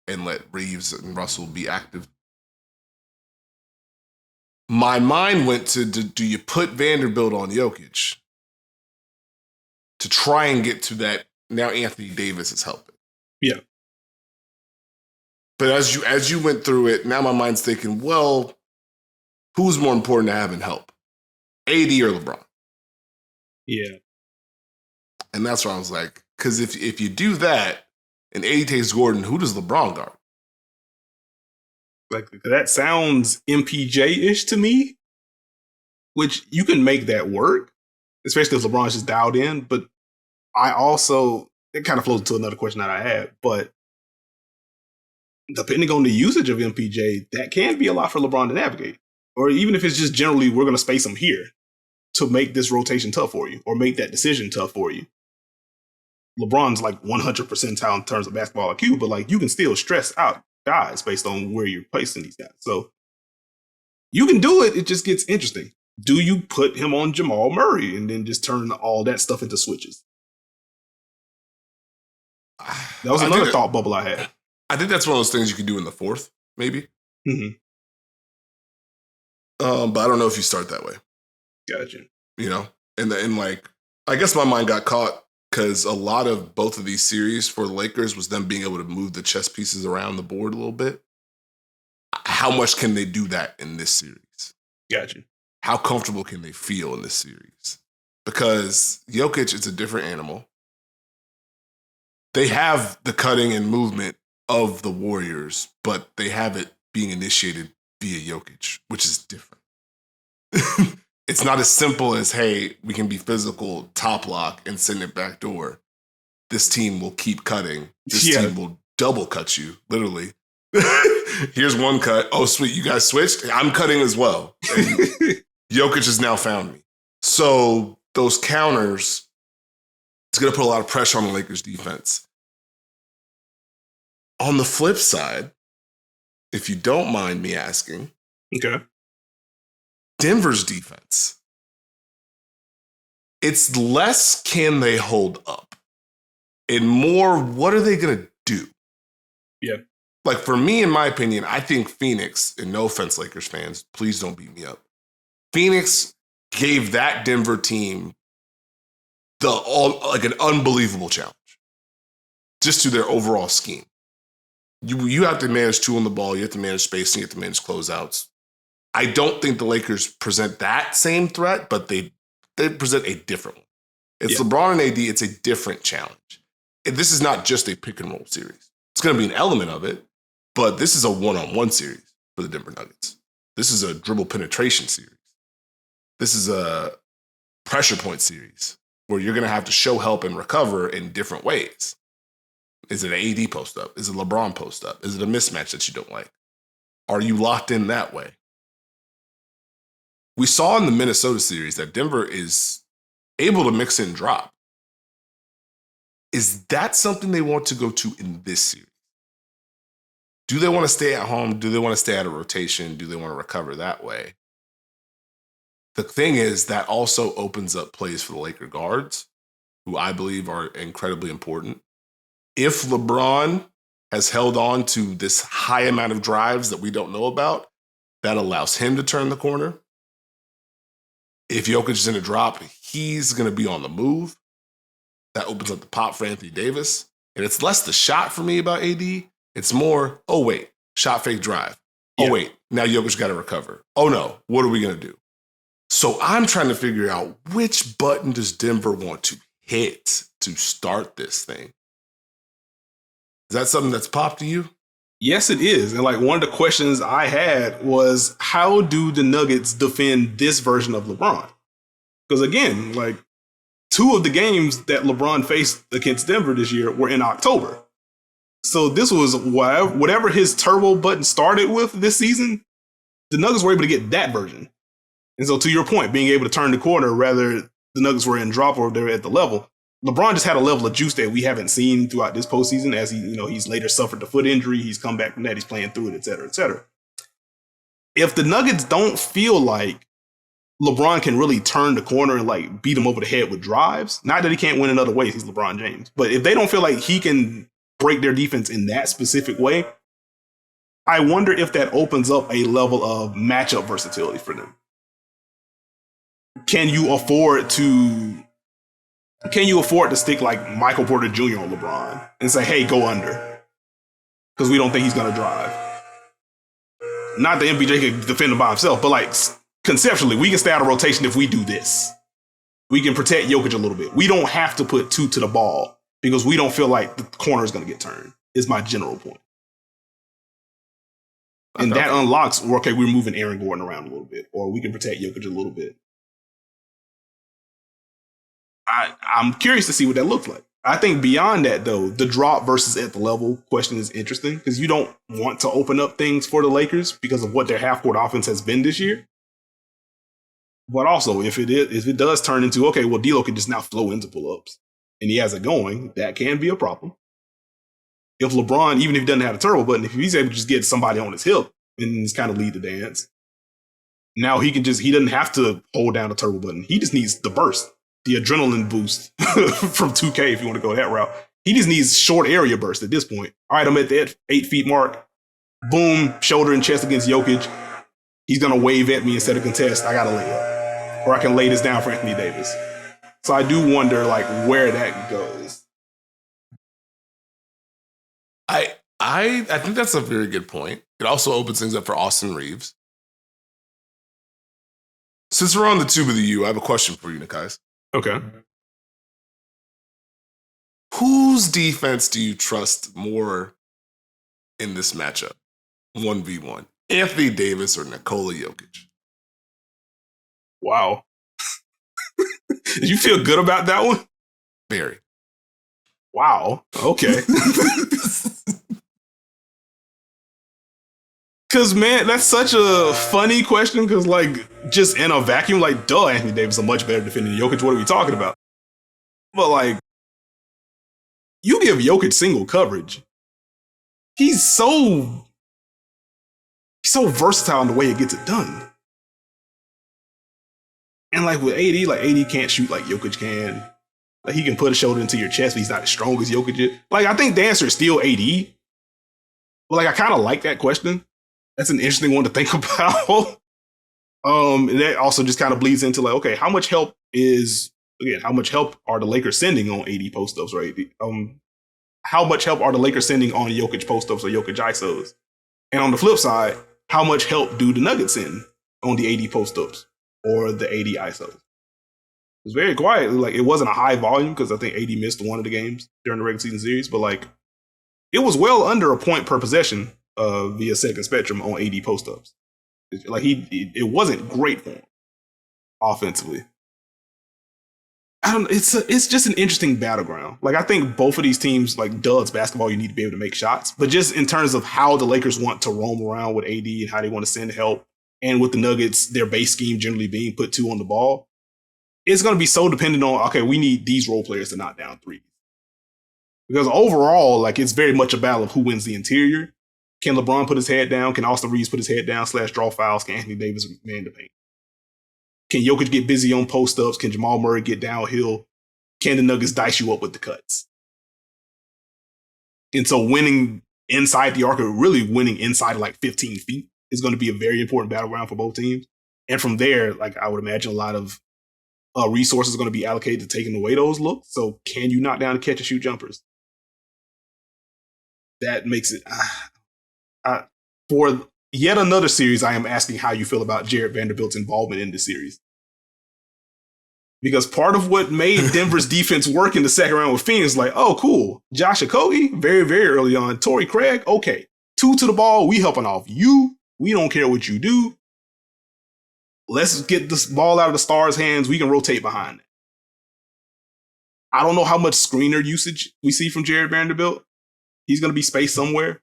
and let Reeves and Russell be active. My mind went to, do you put Vanderbilt on Jokic to try and get to that? Now Anthony Davis is helping. Yeah. But as you went through it, now my mind's thinking, well, who's more important to have in help? AD or LeBron? Yeah. And that's where I was like, because if you do that and AD takes Gordon, who does LeBron guard? Like, that sounds MPJ-ish to me, which you can make that work, especially if LeBron's just dialed in. But I also, it kind of flows into another question that I had, but depending on the usage of MPJ, that can be a lot for LeBron to navigate. Or even if it's just generally, we're going to space him here to make this rotation tough for you or make that decision tough for you. LeBron's like 100 percentile in terms of basketball IQ, but like you can still stress out guys based on where you're placing these guys. So you can do it. It just gets interesting. Do you put him on Jamal Murray and then just turn all that stuff into switches? That was another thought bubble I had. I think that's one of those things you could do in the fourth, maybe. Mm-hmm. But I don't know if you start that way. Gotcha. You know, and like, I guess my mind got caught because a lot of both of these series for the Lakers was them being able to move the chess pieces around the board a little bit. How much can they do that in this series? Gotcha. How comfortable can they feel in this series? Because Jokic is a different animal. They have the cutting and movement of the Warriors, but they have it being initiated via Jokic, which is different. It's not as simple as, hey, we can be physical, top lock, and send it back door. This team will keep cutting. This team will double cut you, literally. Here's one cut. Oh, sweet, you guys switched? I'm cutting as well. And Jokic has now found me. So those counters, it's going to put a lot of pressure on the Lakers defense. On the flip side, if you don't mind me asking, okay, Denver's defense, it's less can they hold up and more what are they going to do? Yeah. Like for me, in my opinion, I think Phoenix, and no offense, Lakers fans, please don't beat me up. Phoenix gave that Denver team an unbelievable challenge just to their overall scheme. You have to manage two on the ball. You have to manage spacing. You have to manage closeouts. I don't think the Lakers present that same threat, but they present a different one. It's LeBron and AD. It's a different challenge. And this is not just a pick and roll series. It's going to be an element of it, but this is a one-on-one series for the Denver Nuggets. This is a dribble penetration series. This is a pressure point series. where you're going to have to show help and recover in different ways. Is it an AD post up? Is it LeBron post up? Is it a mismatch that you don't like? Are you locked in that way? We saw in the Minnesota series that Denver is able to mix in drop. Is that something they want to go to in this series? Do they want to stay at home? Do they want to stay out of rotation? Do they want to recover that way? The thing is, that also opens up plays for the Laker guards, who I believe are incredibly important. If LeBron has held on to this high amount of drives that we don't know about, that allows him to turn the corner. If Jokic is in a drop, he's going to be on the move. That opens up the pop for Anthony Davis. And it's less the shot for me about AD. It's more, oh, wait, shot fake drive. Oh, wait, now Jokic got to recover. Oh, no, what are we going to do? So I'm trying to figure out which button does Denver want to hit to start this thing? Is that something that's popped to you? Yes, it is. And like one of the questions I had was, how do the Nuggets defend this version of LeBron? Because again, like 2 of the games that LeBron faced against Denver this year were in October. So this was whatever his turbo button started with this season, the Nuggets were able to get that version. And so to your point, being able to turn the corner, whether the Nuggets were in drop or they're at the level, LeBron just had a level of juice that we haven't seen throughout this postseason as he's later suffered the foot injury. He's come back from that. He's playing through it, et cetera, et cetera. If the Nuggets don't feel like LeBron can really turn the corner and like beat him over the head with drives, not that he can't win in other ways, he's LeBron James, but if they don't feel like he can break their defense in that specific way, I wonder if that opens up a level of matchup versatility for them. Can you afford to stick like Michael Porter Jr. on LeBron and say, hey, go under? Because we don't think he's going to drive. Not that MPJ can defend him by himself, but like conceptually, we can stay out of rotation if we do this. We can protect Jokic a little bit. We don't have to put 2 to the ball because we don't feel like the corner is going to get turned, is my general point. And that unlocks, okay, we're moving Aaron Gordon around a little bit, or we can protect Jokic a little bit. I'm curious to see what that looks like. I think beyond that, though, the drop versus at the level question is interesting because you don't want to open up things for the Lakers because of what their half-court offense has been this year. But also, if it does turn into, okay, well, D'Lo can just now flow into pull-ups and he has it going, that can be a problem. If LeBron, even if he doesn't have a turbo button, if he's able to just get somebody on his hip and just kind of lead the dance, now he doesn't have to hold down the turbo button. He just needs the burst. The adrenaline boost from 2K, if you want to go that route. He just needs short area burst at this point. All right, I'm at the 8 feet mark. Boom, shoulder and chest against Jokic. He's going to wave at me instead of contest. I got to lay up. Or I can lay this down for Anthony Davis. So I do wonder like where that goes. I think that's a very good point. It also opens things up for Austin Reeves. Since we're on the tube of the U, I have a question for you, Nekias. Okay. Whose defense do you trust more in this matchup? 1v1. Anthony Davis or Nikola Jokic? Wow. Did you feel good about that one? Very. Wow. Okay. Because, man, that's such a funny question because, like, just in a vacuum, like, duh, Anthony Davis is a much better defender than Jokic. What are we talking about? But, like, you give Jokic single coverage. He's so versatile in the way he gets it done. And, like, with AD, like, AD can't shoot like Jokic can. Like, he can put a shoulder into your chest, but he's not as strong as Jokic is. Like, I think the answer is still AD. But, like, I kind of like that question. That's an interesting one to think about. And that also just kind of bleeds into like, okay, how much help are the Lakers sending on AD post-ups, right? How much help are the Lakers sending on Jokic post-ups or Jokic ISOs? And on the flip side, how much help do the Nuggets send on the AD post-ups or the AD ISOs? It was very quiet. Like, it wasn't a high volume because I think AD missed one of the games during the regular season series, but like, it was well under a point per possession via second spectrum on AD post-ups. Like it wasn't great for him offensively. I don't. It's just an interesting battleground. Like I think both of these teams, like duds basketball, you need to be able to make shots. But just in terms of how the Lakers want to roam around with AD and how they want to send help, and with the Nuggets, their base scheme generally being put two on the ball, it's going to be so dependent on, okay, we need these role players to knock down threes. Because overall, like it's very much a battle of who wins the interior. Can LeBron put his head down? Can Austin Reeves put his head down / draw fouls? Can Anthony Davis man the paint? Can Jokic get busy on post-ups? Can Jamal Murray get downhill? Can the Nuggets dice you up with the cuts? And so winning inside the arc, or really winning inside of like 15 feet, is going to be a very important battleground for both teams. And from there, like I would imagine a lot of resources are going to be allocated to taking away those looks. So can you knock down and catch and shoot jumpers? That makes it... for yet another series, I am asking how you feel about Jared Vanderbilt's involvement in this series. Because part of what made Denver's defense work in the second round with Phoenix, like, oh, cool. Josh Okogie, very, very early on. Torrey Craig, okay. 2 to the ball, we helping off you. We don't care what you do. Let's get this ball out of the Stars' hands. We can rotate behind it. I don't know how much screener usage we see from Jared Vanderbilt. He's going to be spaced somewhere.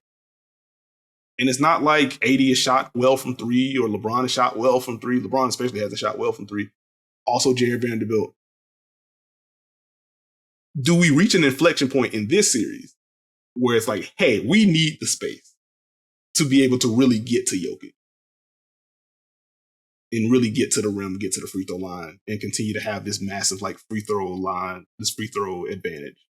And it's not like AD is shot well from 3 or LeBron is shot well from 3. LeBron especially has a shot well from 3. Also, Jared Vanderbilt. Do we reach an inflection point in this series where it's like, hey, we need the space to be able to really get to Jokic and really get to the rim, get to the free throw line, and continue to have this massive like free throw line, this free throw advantage?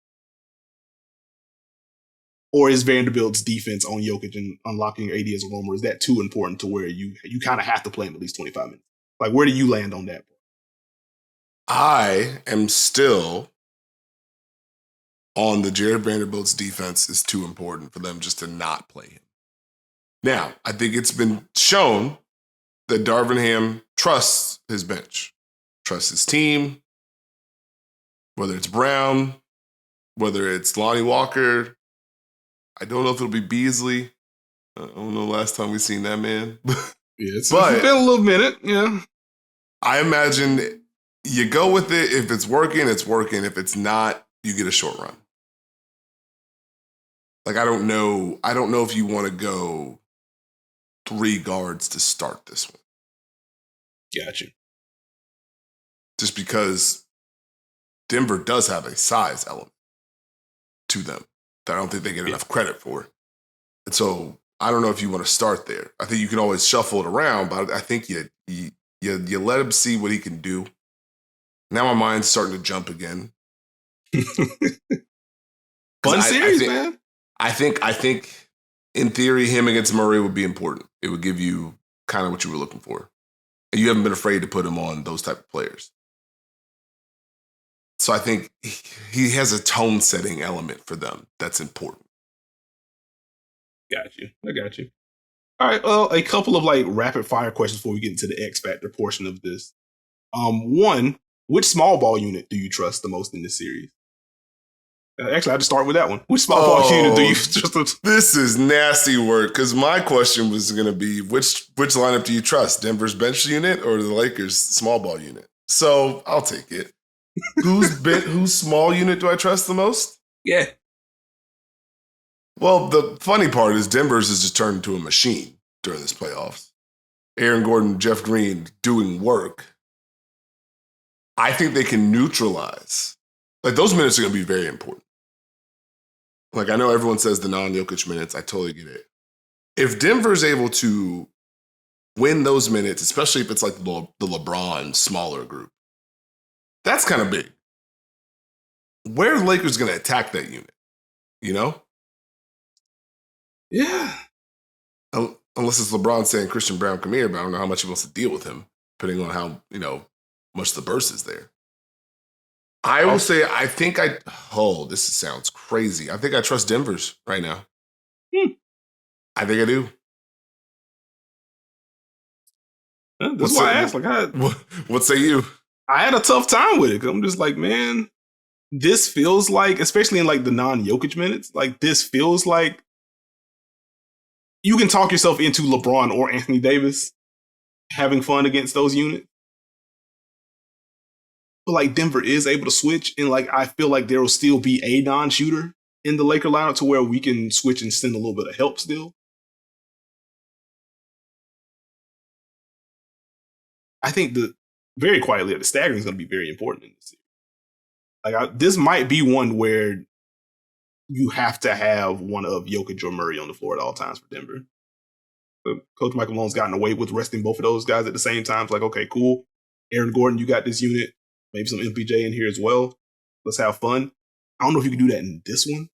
Or is Vanderbilt's defense on Jokic and unlocking AD as a roamer, is that too important to where you kind of have to play him at least 25 minutes? Like, where do you land on that? I am still on the Jared Vanderbilt's defense is too important for them just to not play him. Now, I think it's been shown that Darvin Ham trusts his bench, trusts his team, whether it's Brown, whether it's Lonnie Walker. I don't know if it'll be Beasley. I don't know last time we seen that man. It's been a little minute, yeah. I imagine you go with it. If it's working, it's working. If it's not, you get a short run. Like, I don't know if you want to go 3 guards to start this one. Gotcha. Just because Denver does have a size element to them that I don't think they get enough credit for. And so I don't know if you want to start there. I think you can always shuffle it around, but I think you let him see what he can do. Now my mind's starting to jump again. Fun series, man. I think in theory, him against Murray would be important. It would give you kind of what you were looking for. And you haven't been afraid to put him on those type of players. So I think he has a tone-setting element for them that's important. Got you. I got you. All right. Well, a couple of like rapid-fire questions before we get into the X Factor portion of this. One, which small ball unit do you trust the most in this series? Actually, I had to start with that one. Which small ball unit do you trust? This is nasty work, because my question was going to be, which lineup do you trust? Denver's bench unit or the Lakers' small ball unit? So I'll take it. Whose small unit do I trust the most? Yeah. Well, the funny part is Denver's has just turned into a machine during this playoffs. Aaron Gordon, Jeff Green doing work. I think they can neutralize. Like, those minutes are going to be very important. Like, I know everyone says the non-Jokic minutes. I totally get it. If Denver's able to win those minutes, especially if it's like the LeBron smaller group, that's kind of big. Where are the Lakers going to attack that unit? You know? Yeah. Unless it's LeBron saying, Christian Brown, come here, but I don't know how much he wants to deal with him, depending on how, much the burst is there. I will say, this sounds crazy. I think I trust Denver's right now. I think I do. That's why I asked. Like, what say you? I had a tough time with it. I'm just like, man, this feels like, especially in like the non-Jokic minutes, like this feels like you can talk yourself into LeBron or Anthony Davis having fun against those units. but like Denver is able to switch, and like I feel like there will still be a non-shooter in the Laker lineup to where we can switch and send a little bit of help still. I think very quietly the staggering is going to be very important in this series. Like this might be one where you have to have one of Jokic or Murray on the floor at all times for Denver. So Coach Michael Malone's gotten away with resting both of those guys at the same time. It's like, okay, cool. Aaron Gordon, you got this unit. Maybe some MPJ in here as well. Let's have fun. I don't know if you can do that in this one,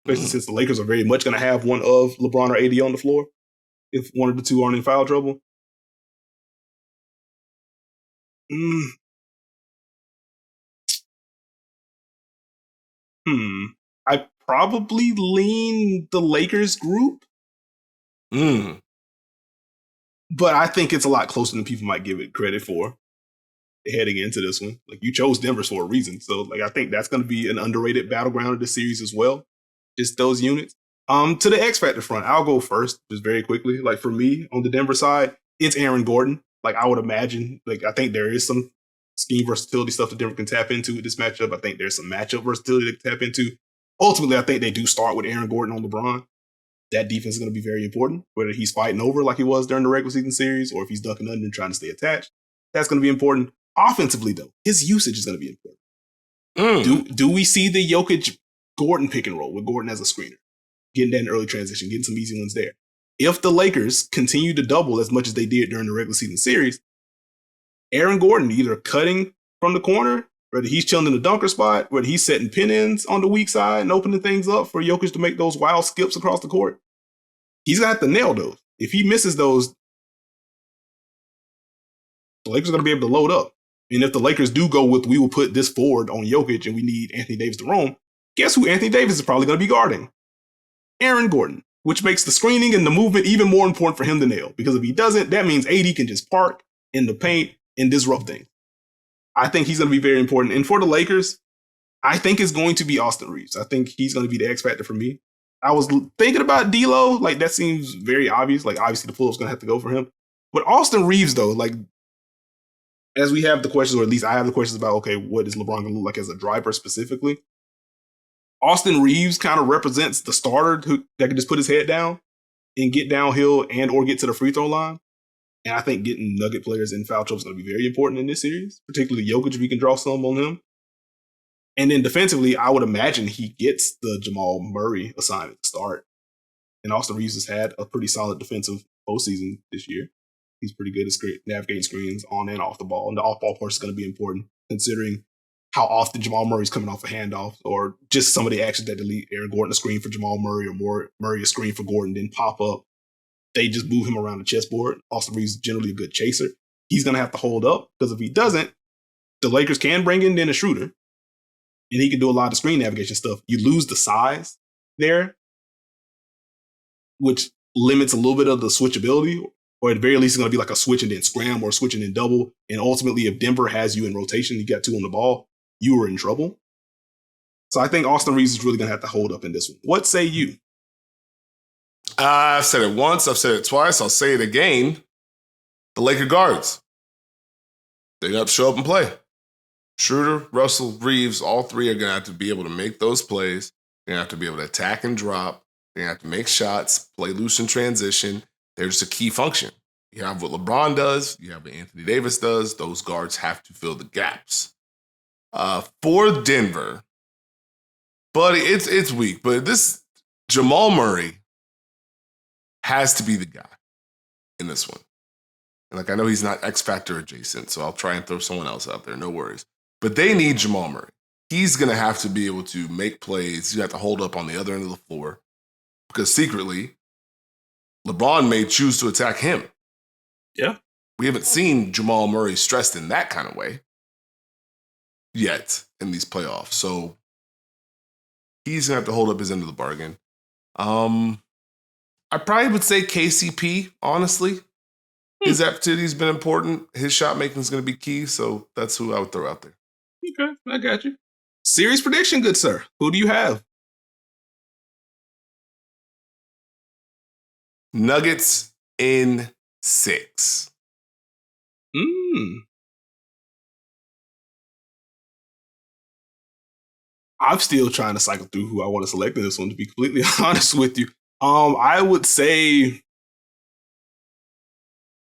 especially since the Lakers are very much going to have one of LeBron or AD on the floor if one of the two aren't in foul trouble. I probably lean the Lakers group. But I think it's a lot closer than people might give it credit for heading into this one. Like you chose Denver for a reason. So like I think that's going to be an underrated battleground of this series as well. Just those units. To the X Factor front, I'll go first just very quickly. Like for me on the Denver side, it's Aaron Gordon. Like I would imagine, like I think there is some scheme versatility stuff that Denver can tap into with this matchup. I think there's some matchup versatility to tap into. Ultimately, I think they do start with Aaron Gordon on LeBron. That defense is going to be very important, whether he's fighting over like he was during the regular season series or if he's ducking under and trying to stay attached. That's going to be important. Offensively, though, his usage is going to be important. Do we see the Jokic-Gordon pick and roll with Gordon as a screener? Getting that in early transition, getting some easy ones there. If the Lakers continue to double as much as they did during the regular season series, Aaron Gordon either cutting from the corner, whether he's chilling in the dunker spot, whether he's setting pin-ins on the weak side and opening things up for Jokic to make those wild skips across the court, he's going to have to nail those. If he misses those, the Lakers are going to be able to load up. And if the Lakers do go with, we will put this forward on Jokic and we need Anthony Davis to roam, guess who Anthony Davis is probably going to be guarding? Aaron Gordon, which makes the screening and the movement even more important for him to nail. Because if he doesn't, that means AD can just park in the paint and disrupt things. I think he's going to be very important. And for the Lakers, I think it's going to be Austin Reeves. I think he's going to be the X factor for me. I was thinking about D'Lo. Like, that seems very obvious. Like, obviously, the pull-up's going to have to go for him. But Austin Reeves, though, like, as we have the questions, or at least I have the questions about, okay, what is LeBron going to look like as a driver specifically? Austin Reeves kind of represents the starter that can just put his head down and get downhill and or get to the free throw line. And I think getting Nugget players in foul trouble is going to be very important in this series, particularly Jokic, if we can draw some on him. And then defensively, I would imagine he gets the Jamal Murray assignment to start. And Austin Reeves has had a pretty solid defensive postseason this year. He's pretty good at navigating screens on and off the ball. And the off-ball portion is going to be important, considering how often Jamal Murray's coming off a handoff, or just some of the actions that delete Aaron Gordon a screen for Jamal Murray, or Murray a screen for Gordon, then pop up. They just move him around the chessboard. Austin Reeves is generally a good chaser. He's going to have to hold up, because if he doesn't, the Lakers can bring in then a shooter, and he can do a lot of screen navigation stuff. You lose the size there, which limits a little bit of the switchability, or at the very least, it's going to be like a switch and then scram or switch and then double. And ultimately, if Denver has you in rotation, you got two on the ball, you are in trouble. So I think Austin Reeves is really going to have to hold up in this one. What say you? I've said it once. I've said it twice. I'll say it again. The Laker guards. They got to show up and play. Schroeder, Russell, Reeves, all three are going to have to be able to make those plays. They're going to have to be able to attack and drop. They're going to have to make shots, play loose in transition. They're just a key function. You have what LeBron does. You have what Anthony Davis does. Those guards have to fill the gaps. For Denver, buddy, it's weak. But this Jamal Murray has to be the guy in this one. And like, I know he's not X Factor adjacent, so I'll try and throw someone else out there. No worries. But they need Jamal Murray. He's going to have to be able to make plays. You have to hold up on the other end of the floor, because secretly, LeBron may choose to attack him. Yeah. We haven't seen Jamal Murray stressed in that kind of way yet in these playoffs. So he's going to have to hold up his end of the bargain. I probably would say KCP, honestly. His aptitude has been important. His shot making is going to be key. So that's who I would throw out there. Okay, I got you. Series prediction, good sir. Who do you have? Nuggets in 6. I'm still trying to cycle through who I want to select in this one, to be completely honest with you. I would say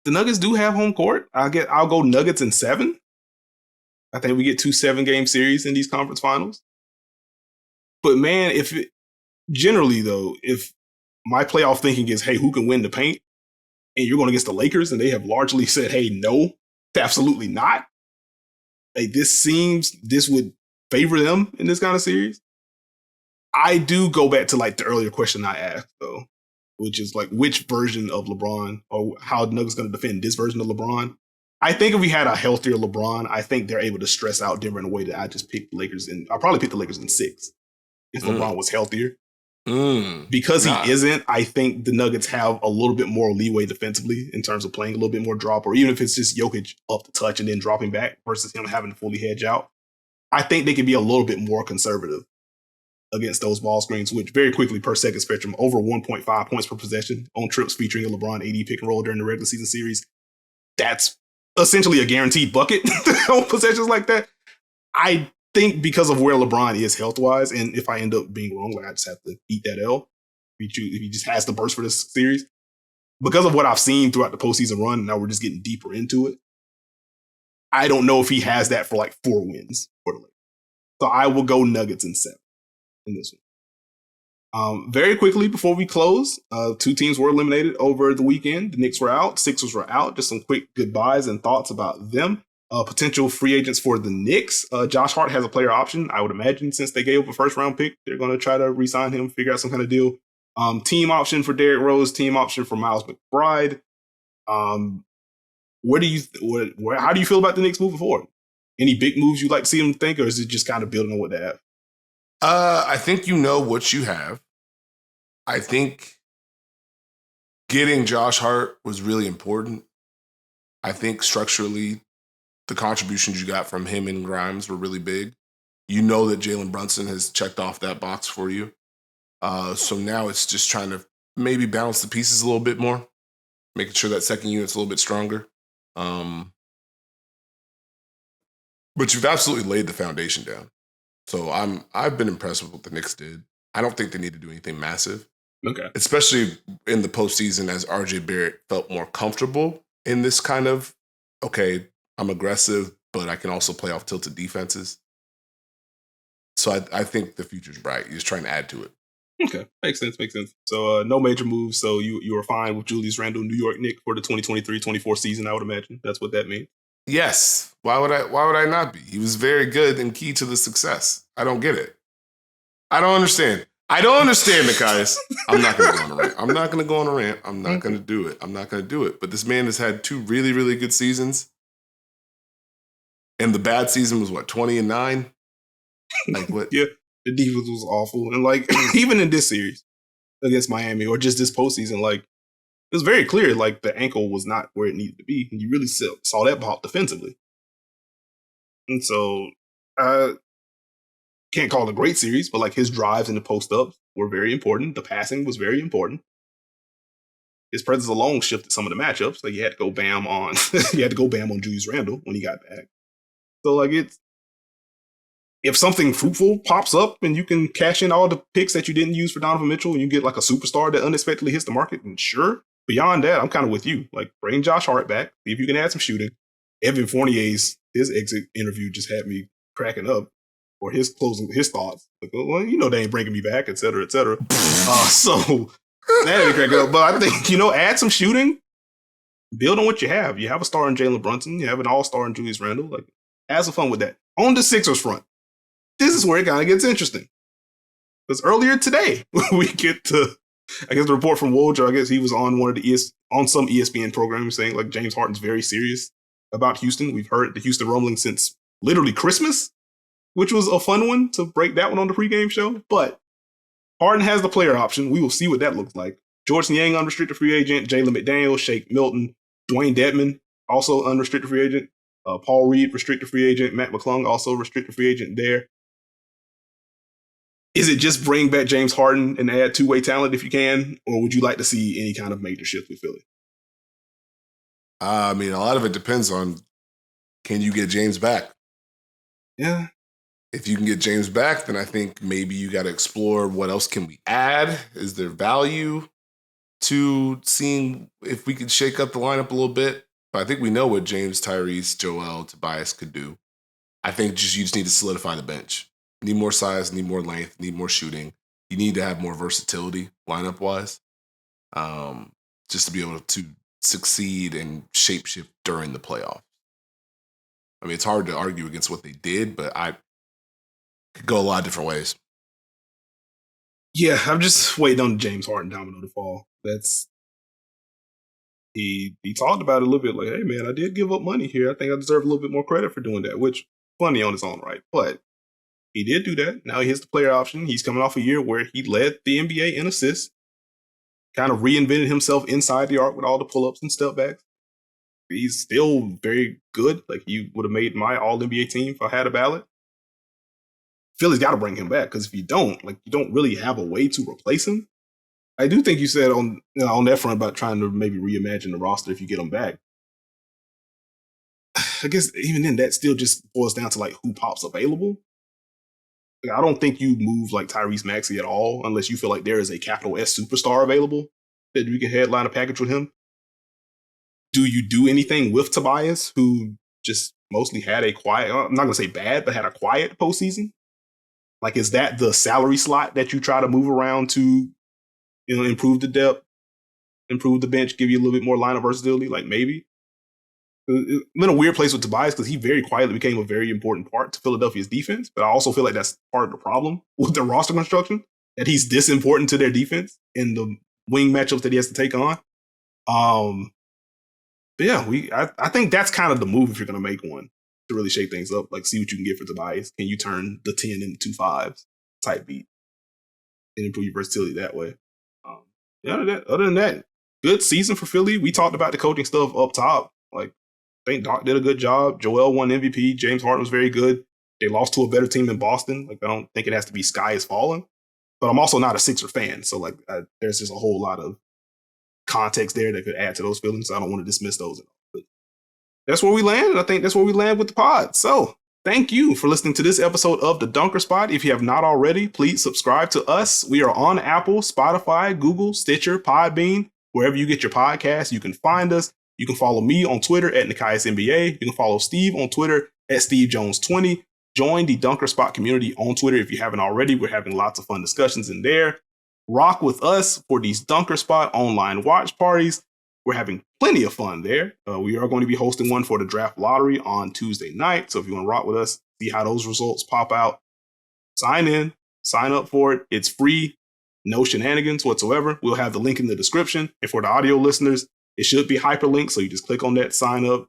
the Nuggets do have home court. I'll go Nuggets in 7. I think we get 2 7-game series in these conference finals. But man, generally though, if my playoff thinking is, hey, who can win the paint? And you're going against the Lakers, and they have largely said, hey, no, absolutely not. Like, this would favor them in this kind of series. I do go back to like the earlier question I asked though, which is like which version of LeBron or how the Nuggets going to defend this version of LeBron. I think if we had a healthier LeBron, I think they're able to stress out Denver in a way that I just picked the Lakers in. I'll probably pick the Lakers in 6 if LeBron was healthier. Because he isn't, I think the Nuggets have a little bit more leeway defensively in terms of playing a little bit more drop, or even if it's just Jokic up the touch and then dropping back versus him having to fully hedge out. I think they can be a little bit more conservative against those ball screens, which very quickly per second spectrum, over 1.5 points per possession on trips featuring a LeBron AD pick and roll during the regular season series. That's essentially a guaranteed bucket on possessions like that. I think because of where LeBron is health-wise, and if I end up being wrong, like I just have to eat that L if he just has the burst for this series. Because of what I've seen throughout the postseason run, and now we're just getting deeper into it, I don't know if he has that for like 4 wins for the Lakers. So I will go Nuggets in 7 in this one. Very quickly before we close, 2 teams were eliminated over the weekend. The Knicks were out, Sixers were out. Just some quick goodbyes and thoughts about them. Potential free agents for the Knicks. Josh Hart has a player option. I would imagine since they gave up a first-round pick, they're going to try to re-sign him, figure out some kind of deal. Team option for Derrick Rose, team option for Miles McBride. How do you feel about the Knicks moving forward? Any big moves you'd like to see them think, or is it just kind of building on what they have? I think you know what you have. I think getting Josh Hart was really important. I think structurally, the contributions you got from him and Grimes were really big. You know that Jalen Brunson has checked off that box for you. So now it's just trying to maybe balance the pieces a little bit more, making sure that second unit's a little bit stronger. But you've absolutely laid the foundation down. So I've been impressed with what the Knicks did. I don't think they need to do anything massive. Okay. Especially in the postseason as RJ Barrett felt more comfortable in this kind of, okay, I'm aggressive, but I can also play off tilted defenses. So I think the future's bright. You're just trying to add to it. Okay. Makes sense. So no major moves. So you were fine with Julius Randle, New York Knicks for the 2023-24 season, I would imagine. That's what that means. Yes. Why would I not be? He was very good and key to the success. I don't get it. I don't understand, Nekias. I'm not going to go on a rant. I'm not going to do it. But this man has had 2 really, really good seasons. And the bad season was 20-9? Like what? Yeah. The defense was awful. And like, even in this series against Miami or just this postseason, like, it was very clear, like, the ankle was not where it needed to be. And you really saw that pop defensively. And so, can't call it a great series, but like his drives in the post-ups were very important. The passing was very important. His presence alone shifted some of the matchups. Like, you had to go bam on Julius Randle when he got back. So, like, if something fruitful pops up and you can cash in all the picks that you didn't use for Donovan Mitchell and you get like a superstar that unexpectedly hits the market, then sure. Beyond that, I'm kind of with you. Like, bring Josh Hart back. See if you can add some shooting. Evan Fournier's his exit interview just had me cracking up, or his thoughts. Like, well, they ain't bringing me back, et cetera, et cetera. So that had me cracking up. But I think, add some shooting. Build on what you have. You have a star in Jalen Brunson. You have an all-star in Julius Randle. Like, have some fun with that. On the Sixers front, this is where it kind of gets interesting. Because earlier today, we get to, I guess, the report from Woj, I guess he was on on some ESPN program saying like James Harden's very serious about Houston. We've heard the Houston rumbling since literally Christmas, which was a fun one to break that one on the pregame show. But Harden has the player option. We will see what that looks like. George Niang, unrestricted free agent. Jalen McDaniels, Shake Milton, Dwayne Dedman, also unrestricted free agent. Paul Reed, restricted free agent. Matt McClung, also restricted free agent there. Is it just bring back James Harden and add two-way talent if you can, or would you like to see any kind of major shift with Philly? I mean, a lot of it depends on, can you get James back? Yeah. If you can get James back, then I think maybe you got to explore what else can we add. Is there value to seeing if we could shake up the lineup a little bit? But I think we know what James, Tyrese, Joel, Tobias could do. I think you just need to solidify the bench. Need more size, need more length, need more shooting. You need to have more versatility lineup-wise, just to be able to succeed and shapeshift during the playoffs. I mean, it's hard to argue against what they did, but I could go a lot of different ways. Yeah, I'm just waiting on the James Harden domino to fall. He talked about it a little bit, like, hey man, I did give up money here. I think I deserve a little bit more credit for doing that, which funny on his own right. But he did do that. Now he has the player option. He's coming off a year where he led the NBA in assists, kind of reinvented himself inside the arc with all the pull-ups and step backs. He's still very good. Like, he would have made my all-NBA team if I had a ballot. Philly's got to bring him back, because if you don't, like, you don't really have a way to replace him. I do think you said on that front about trying to maybe reimagine the roster if you get him back. I guess even then, that still just boils down to like who pops available. Like, I don't think you move like Tyrese Maxey at all unless you feel like there is a capital S superstar available that you can headline a package with him. Do you do anything with Tobias, who just mostly had a quiet, I'm not going to say bad, but had a quiet postseason? Like, is that the salary slot that you try to move around to, improve the depth, improve the bench, give you a little bit more line of versatility? Like, maybe. It's been a weird place with Tobias because he very quietly became a very important part to Philadelphia's defense, but I also feel like that's part of the problem with their roster construction, that he's this important to their defense in the wing matchups that he has to take on. But yeah, I think that's kind of the move if you're going to make one, to really shake things up. Like, see what you can get for Tobias. Can you turn the 10 into 2 5s type beat and improve your versatility that way? Other than that, good season for Philly. We talked about the coaching stuff up top. Like, I think Doc did a good job. Joel won MVP. James Harden was very good. They lost to a better team in Boston. Like, I don't think it has to be sky is falling. But I'm also not a Sixer fan, so like there's just a whole lot of context there that could add to those feelings. So I don't want to dismiss those. But that's where we land, and I think that's where we land with the pod. So thank you for listening to this episode of The Dunker Spot. If you have not already, please subscribe to us. We are on Apple, Spotify, Google, Stitcher, Podbean, wherever you get your podcasts. You can find us. You can follow me on Twitter at Nekias NBA. You can follow Steve on Twitter at SteveJones20. Join the Dunker Spot community on Twitter if you haven't already. We're having lots of fun discussions in there. Rock with us for these Dunker Spot online watch parties. We're having plenty of fun there. We are going to be hosting one for the draft lottery on Tuesday night. So if you want to rock with us, see how those results pop out, sign in, sign up for it. It's free, no shenanigans whatsoever. We'll have the link in the description. And for the audio listeners, it should be hyperlinked. So you just click on that, sign up.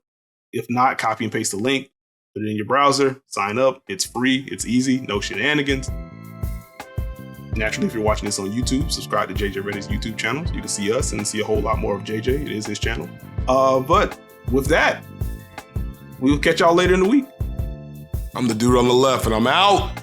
If not, copy and paste the link, put it in your browser, sign up. It's free. It's easy. No shenanigans. Naturally, if you're watching this on YouTube, subscribe to JJ Reddy's YouTube channel. You can see us and see a whole lot more of JJ. It is his channel. But with that, we'll catch y'all later in the week. I'm the dude on the left, and I'm out.